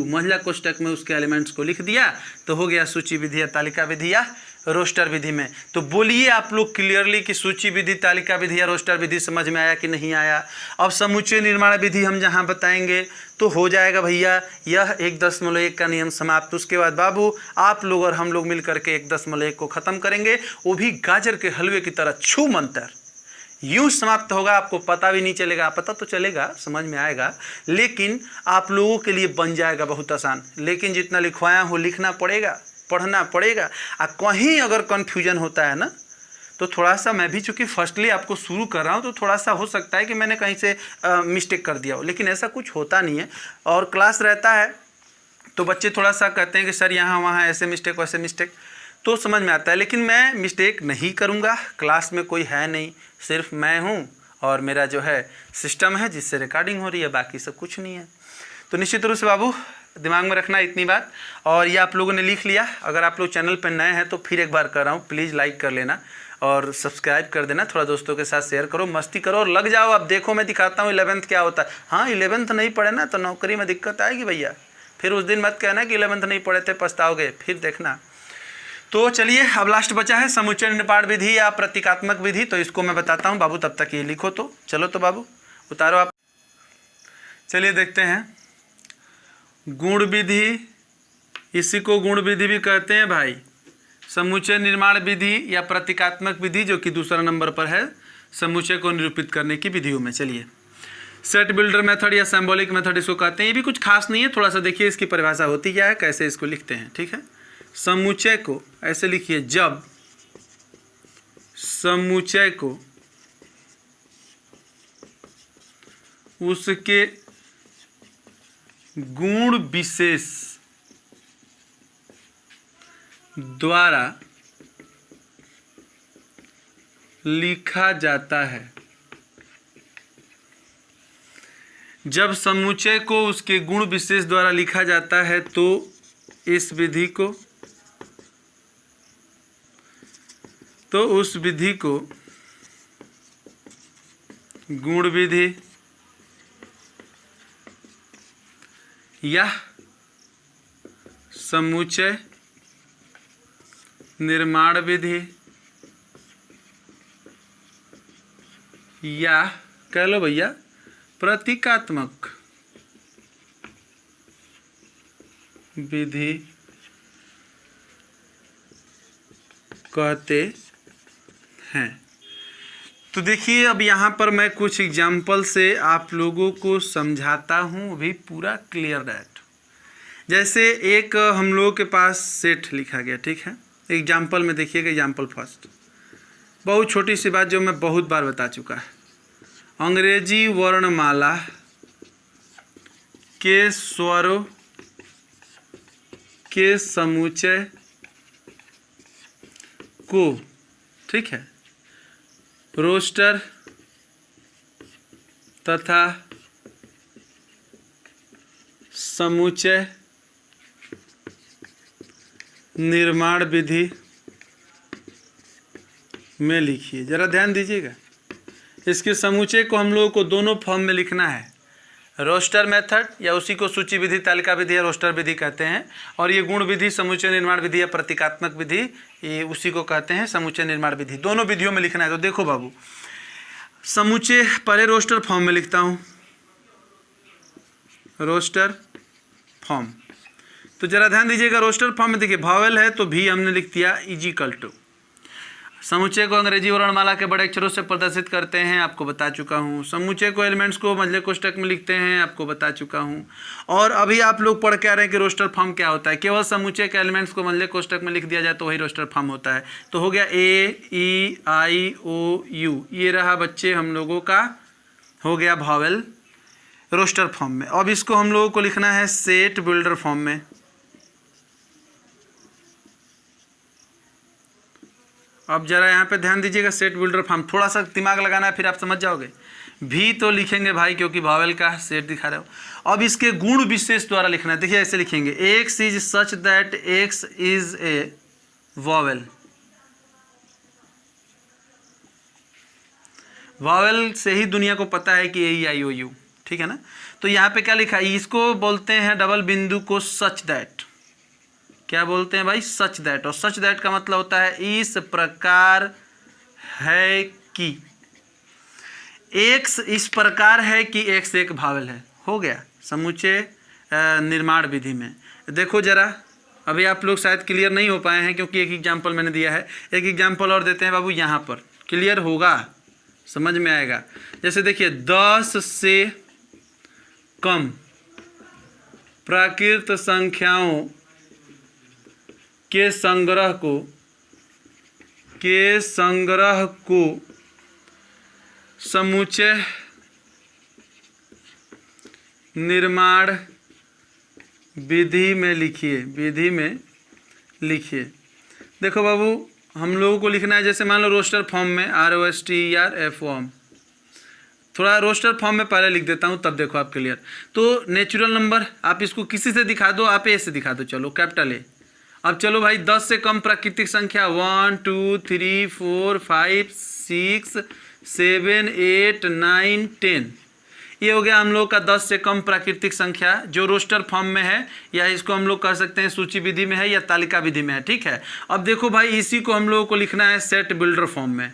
महिला कोष्टक में उसके एलिमेंट्स को लिख दिया तो हो गया सूची विधि या तालिका विधि या रोस्टर विधि में। तो बोलिए आप लोग क्लियरली कि सूची विधि, तालिका विधि या रोस्टर विधि समझ में आया कि नहीं आया। अब समुच्चय निर्माण विधि हम जहाँ बताएंगे तो हो जाएगा भैया यह 1.1 का नियम समाप्त। उसके बाद बाबू आप लोग और हम लोग मिल करके 1.1 को ख़त्म करेंगे, वो भी गाजर के हलवे की तरह छू मंतर यूँ समाप्त होगा, आपको पता भी नहीं चलेगा। पता तो चलेगा, समझ में आएगा, लेकिन आप लोगों के लिए बन जाएगा बहुत आसान। लेकिन जितना लिखवाया हो लिखना पड़ेगा, पढ़ना पड़ेगा। कहीं अगर कन्फ्यूजन होता है ना तो थोड़ा सा, मैं भी चूँकि फर्स्टली आपको शुरू कर रहा हूँ तो थोड़ा सा हो सकता है कि मैंने कहीं से मिस्टेक कर दिया हो, लेकिन ऐसा कुछ होता नहीं है। और क्लास रहता है तो बच्चे थोड़ा सा कहते हैं कि सर यहाँ वहाँ ऐसे मिस्टेक वैसे मिस्टेक, तो समझ में आता है। लेकिन मैं मिस्टेक नहीं करूँगा, क्लास में कोई है नहीं, सिर्फ मैं हूँ और मेरा जो है सिस्टम है जिससे रिकॉर्डिंग हो रही है, बाकी सब कुछ नहीं है। तो निश्चित रूप से बाबू दिमाग में रखना इतनी बात। और ये आप लोगों ने लिख लिया। अगर आप लोग चैनल पर नए हैं तो फिर एक बार कर रहा हूँ, प्लीज़ लाइक कर लेना और सब्सक्राइब कर देना, थोड़ा दोस्तों के साथ शेयर करो, मस्ती करो और लग जाओ। अब देखो मैं दिखाता हूँ 11th क्या होता है। हाँ 11th नहीं पढ़े ना तो नौकरी में दिक्कत आएगी भैया, फिर उस दिन मत कहना कि 11th नहीं पढ़े थे पछताओगे, फिर देखना। तो चलिए अब लास्ट बचा है समुच्चय निर्माण विधि या प्रतीकात्मक विधि, तो इसको मैं बताता हूँ बाबू, तब तक ये लिखो। तो चलो तो बाबू उतारो आप। चलिए देखते हैं गुण विधि, इसी को गुण विधि भी कहते हैं भाई। समुच्चय निर्माण विधि या प्रतीकात्मक विधि जो कि दूसरा नंबर पर है समुच्चय को निरूपित करने की विधियों में। चलिए सेट बिल्डर मेथड या सिंबॉलिक मेथड इसको कहते हैं। ये भी कुछ खास नहीं है, थोड़ा सा देखिए इसकी परिभाषा होती क्या है, कैसे इसको लिखते हैं। ठीक है, समुच्चय को ऐसे लिखिए, जब समुच्चय को उसके गुण विशेष द्वारा लिखा जाता है। जब समुच्चय को उसके गुण विशेष द्वारा लिखा जाता है तो इस विधि को, तो उस विधि को गुण विधि या समुच्चय निर्माण विधि या कह लो भैया प्रतीकात्मक विधि कहते हैं। तो देखिए अब यहाँ पर मैं कुछ एग्जाम्पल से आप लोगों को समझाता हूँ, भी पूरा क्लियर दैट। जैसे एक हम लोगों के पास सेट लिखा गया, ठीक है। एग्जाम्पल में देखिएगा, एग्जाम्पल फर्स्ट, बहुत छोटी सी बात जो मैं बहुत बार बता चुका है। अंग्रेजी वर्णमाला के स्वरों के समुच्चय को, ठीक है, रोस्टर तथा समुच्चय निर्माण विधि में लिखिए। जरा ध्यान दीजिएगा, इसके समुच्चय को हम लोगों को दोनों फॉर्म में लिखना है, रोस्टर मेथड या उसी को सूची विधि, तालिका विधि या रोस्टर विधि कहते हैं, और ये गुण विधि, समुच्चय निर्माण विधि या प्रतीकात्मक विधि, ये उसी को कहते हैं समुच्चय निर्माण विधि। दोनों विधियों में लिखना है। तो देखो बाबू, समुच्चय पहले रोस्टर फॉर्म में लिखता हूँ, रोस्टर फॉर्म। तो जरा ध्यान दीजिएगा, रोस्टर फॉर्म में देखिए भावेल है तो भी हमने लिख दिया इजिकल टू, समुच्चय को अंग्रेजी वर्णमाला के बड़े अक्षरों से प्रदर्शित करते हैं, आपको बता चुका हूँ। समुच्चय को एलिमेंट्स को मंझले कोष्ठक में लिखते हैं, आपको बता चुका हूँ। और अभी आप लोग पढ़ के आ रहे हैं कि रोस्टर फॉर्म क्या होता है। केवल समुच्चय के एलिमेंट्स को मंझले कोष्ठक में लिख दिया जाए तो वही रोस्टर फॉर्म होता है। तो हो गया AEIOU, ये रहा बच्चे हम लोगों का हो गया वॉवेल रोस्टर फॉर्म में। अब इसको हम लोगों को लिखना है सेट बिल्डर फॉर्म में। अब जरा यहाँ पे ध्यान दीजिएगा, सेट बिल्डर फॉर्म थोड़ा सा दिमाग लगाना है, फिर आप समझ जाओगे। भी तो लिखेंगे भाई क्योंकि वॉवेल का सेट दिखा रहे हो। अब इसके गुण विशेष द्वारा लिखना है। देखिए ऐसे लिखेंगे, x is such that x is a vowel. Vowel से ही दुनिया को पता है कि AEIOU, ठीक है ना। तो यहाँ पे क्या लिखा है, इसको बोलते हैं डबल बिंदु को सच दैट। क्या बोलते हैं भाई, सच दैट। और सच दैट का मतलब होता है इस प्रकार है कि एक्स इस प्रकार है कि एक्स एक वॉवेल है। हो गया समुच्चय निर्माण विधि में। देखो जरा, अभी आप लोग शायद क्लियर नहीं हो पाए हैं क्योंकि एक एग्जाम्पल मैंने दिया है। एक एग्जाम्पल और देते हैं बाबू, यहाँ पर क्लियर होगा, समझ में आएगा। जैसे देखिए 10 से कम प्राकृत संख्याओं के संग्रह को समुच्चय निर्माण विधि में लिखिए। देखो बाबू, हम लोगों को लिखना है, जैसे मान लो रोस्टर फॉर्म में ROSTER थोड़ा रोस्टर फॉर्म में पहले लिख देता हूँ, तब देखो आप क्लियर। तो नेचुरल नंबर आप इसको किसी से दिखा दो, आप ए से दिखा दो, चलो कैपिटल ए। अब चलो भाई 10 से कम प्राकृतिक संख्या 1 2 3 4 5 6 7 8 9 10, ये हो गया हम लोग का 10 से कम प्राकृतिक संख्या जो रोस्टर फॉर्म में है, या इसको हम लोग कह सकते हैं सूची विधि में है या तालिका विधि में है, ठीक है। अब देखो भाई, इसी को हम लोगों को लिखना है सेट बिल्डर फॉर्म में।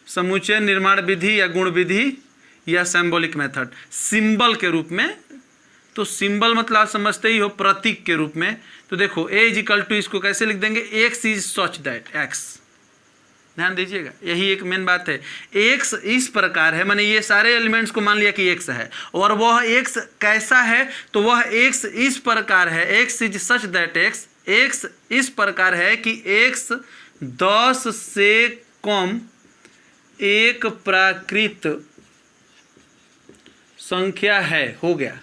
समुच्चय निर्माण विधि या गुण विधि या सिंबॉलिक मेथड, सिंबल के रूप में। तो सिंबल मतलब आप समझते ही हो, प्रतीक के रूप में। तो देखो A=, इसको कैसे लिख देंगे, x is such that x. ध्यान दीजिएगा, यही एक मेन बात है। एक्स इस प्रकार है, माने ये सारे एलिमेंट्स को मान लिया कि एक्स है, और वह एक्स कैसा है, तो वह एक्स इस प्रकार है, x is such that x इस प्रकार है कि एक्स 10 से कम एक प्राकृत संख्या है। हो गया।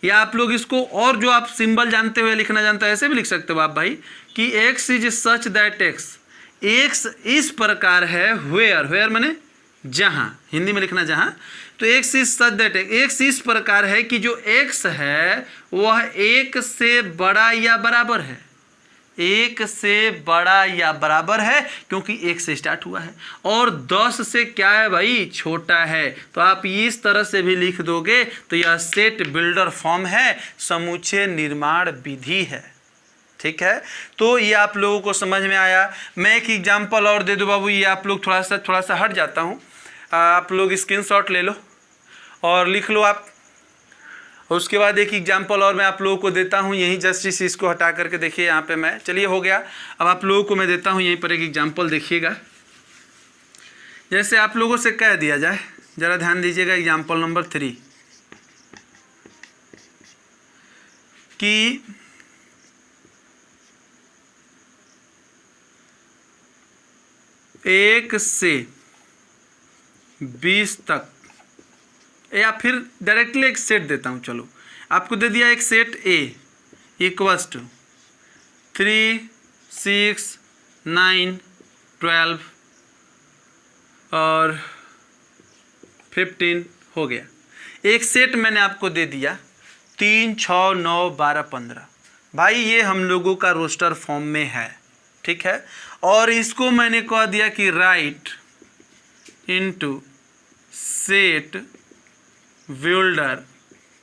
या आप लोग इसको और जो आप सिंबल जानते हुए लिखना जानते हो ऐसे भी लिख सकते हो आप भाई, कि x is such that x इस प्रकार है, वेयर माने जहाँ, हिंदी में लिखना जहाँ। तो x is such that x इस प्रकार है कि जो एक्स है वह 1 से बड़ा या बराबर है, 1 से बड़ा या बराबर है, क्योंकि 1 से स्टार्ट हुआ है, और 10 से क्या है भाई, छोटा है। तो आप इस तरह से भी लिख दोगे तो यह सेट बिल्डर फॉर्म है, समुच्चय निर्माण विधि है, ठीक है। तो ये आप लोगों को समझ में आया। मैं एक एग्जाम्पल और दे दूँ बाबू, ये आप लोग थोड़ा सा हट जाता हूँ, आप लोग स्क्रीनशॉट ले लो और लिख लो आप। उसके बाद एक एग्जाम्पल और मैं आप लोगों को देता हूँ, यहीं जस्ट इस इसको हटा करके देखिए यहाँ पे मैं, चलिए हो गया। अब आप लोगों को मैं देता हूँ यहीं पर एक एग्जाम्पल, देखिएगा। जैसे आप लोगों से कह दिया जाए, ज़रा ध्यान दीजिएगा, एग्जाम्पल नंबर 3 कि 1 से 20 तक, या फिर डायरेक्टली एक सेट देता हूँ। चलो आपको दे दिया एक सेट A इक्वल्स टू 3 6 9 12 और 15 हो गया। एक सेट मैंने आपको दे दिया 3 6 9 12 15। भाई ये हम लोगों का रोस्टर फॉर्म में है, ठीक है। और इसको मैंने कह दिया कि right into set builder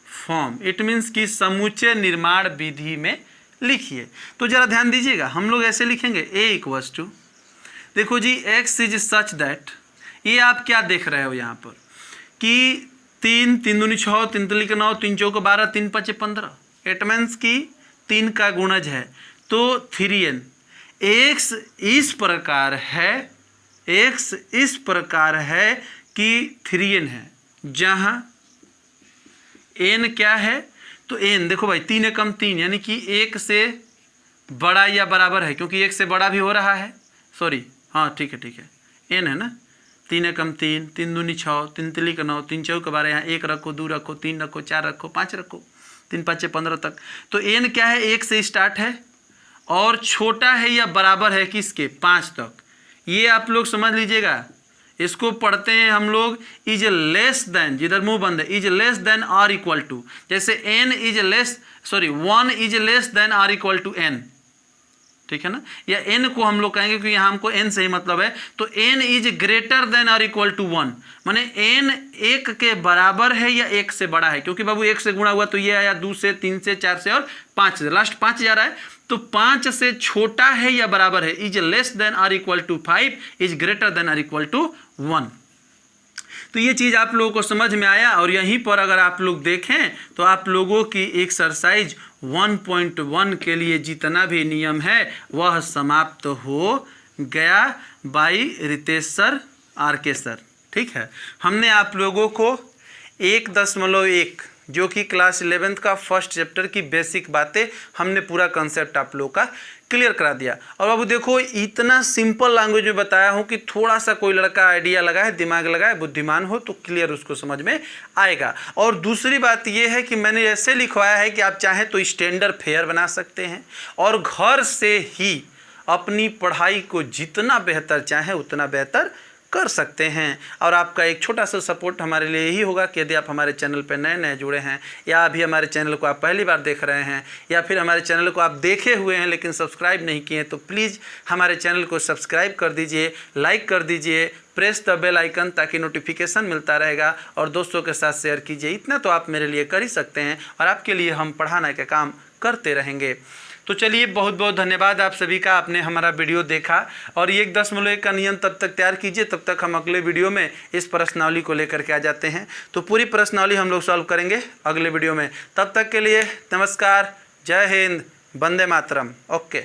form, it means कि समुच्चय निर्माण विधि में लिखिए। तो जरा ध्यान दीजिएगा, हम लोग ऐसे लिखेंगे A = देखो जी, एक्स इज सच दैट, ये आप क्या देख रहे हो यहाँ पर कि 3 3 दूनी 6 3 3 9 3 4 12 3 5 15, इट मीन्स कि 3 का गुणज है तो 3n। x इस प्रकार है कि 3n है, जहाँ n क्या है तो n देखो भाई 3 एकम 3 यानी कि 1 से बड़ा या बराबर है, क्योंकि 1 से बड़ा भी हो रहा है, सॉरी हाँ ठीक है n है ना। 3 एकम 3, 3 दूनी 6, 3 तिली का 9, 3 चौक 12, यहाँ 1 रखो, 2 रखो, 3 रखो, 4 रखो, 5 रखो, 3 5 15 तक। तो n क्या है 1 से स्टार्ट है और छोटा है या बराबर है किसके 5 तक। ये आप लोग समझ लीजिएगा, इसको पढ़ते हैं हम लोग इज लेस देन, जिधर मुंह बंद है, is less than or equal to, जैसे n is less 1 is less than or equal to n, ठीक है ना। या n को हम लोग कहेंगे क्योंकि यहाँ हमको n से ही मतलब है, तो n is greater than or equal to 1, माने n 1 के बराबर है या 1 से बड़ा है, क्योंकि बाबू 1 से गुणा हुआ तो ये आया 2 से, 3 से, 4 से और 5 से, लास्ट 5 जा रहा है, तो 5 से छोटा है या बराबर है, is less than or equal to 5, is greater than or equal to 1। तो ये चीज़ आप लोगों को समझ में आया। और यहीं पर अगर आप लोग देखें तो आप लोगों की एक्सरसाइज 1.1 के लिए जितना भी नियम है वह समाप्त हो गया बाई रितेश सर, आर के सर, ठीक है। हमने आप लोगों को 1.1 जो कि क्लास 11th का फर्स्ट चैप्टर की बेसिक बातें हमने पूरा कंसेप्ट आप लोगों का क्लियर करा दिया। और बाबू देखो इतना सिंपल लैंग्वेज में बताया हूँ कि थोड़ा सा कोई लड़का आइडिया लगाए, दिमाग लगाए, बुद्धिमान हो तो क्लियर उसको समझ में आएगा। और दूसरी बात यह है कि मैंने ऐसे लिखवाया है कि आप चाहें तो स्टैंडर्ड फेयर बना सकते हैं और घर से ही अपनी पढ़ाई को जितना बेहतर चाहें उतना बेहतर कर सकते हैं। और आपका एक छोटा सा सपोर्ट हमारे लिए यही होगा कि यदि आप हमारे चैनल पर नए नए जुड़े हैं या अभी हमारे चैनल को आप पहली बार देख रहे हैं या फिर हमारे चैनल को आप देखे हुए हैं लेकिन सब्सक्राइब नहीं किए, तो प्लीज़ हमारे चैनल को सब्सक्राइब कर दीजिए, लाइक कर दीजिए, प्रेस द बेल आइकन ताकि नोटिफिकेशन मिलता रहेगा, और दोस्तों के साथ शेयर कीजिए। इतना तो आप मेरे लिए कर ही सकते हैं और आपके लिए हम पढ़ाने का काम करते रहेंगे। तो चलिए बहुत बहुत धन्यवाद आप सभी का, आपने हमारा वीडियो देखा। और ये 1.1 का नियम तब तक तैयार कीजिए, तब तक हम अगले वीडियो में इस प्रश्नावली को लेकर के आ जाते हैं। तो पूरी प्रश्नावली हम लोग सॉल्व करेंगे अगले वीडियो में। तब तक के लिए नमस्कार, जय हिंद, वंदे मातरम। ओके।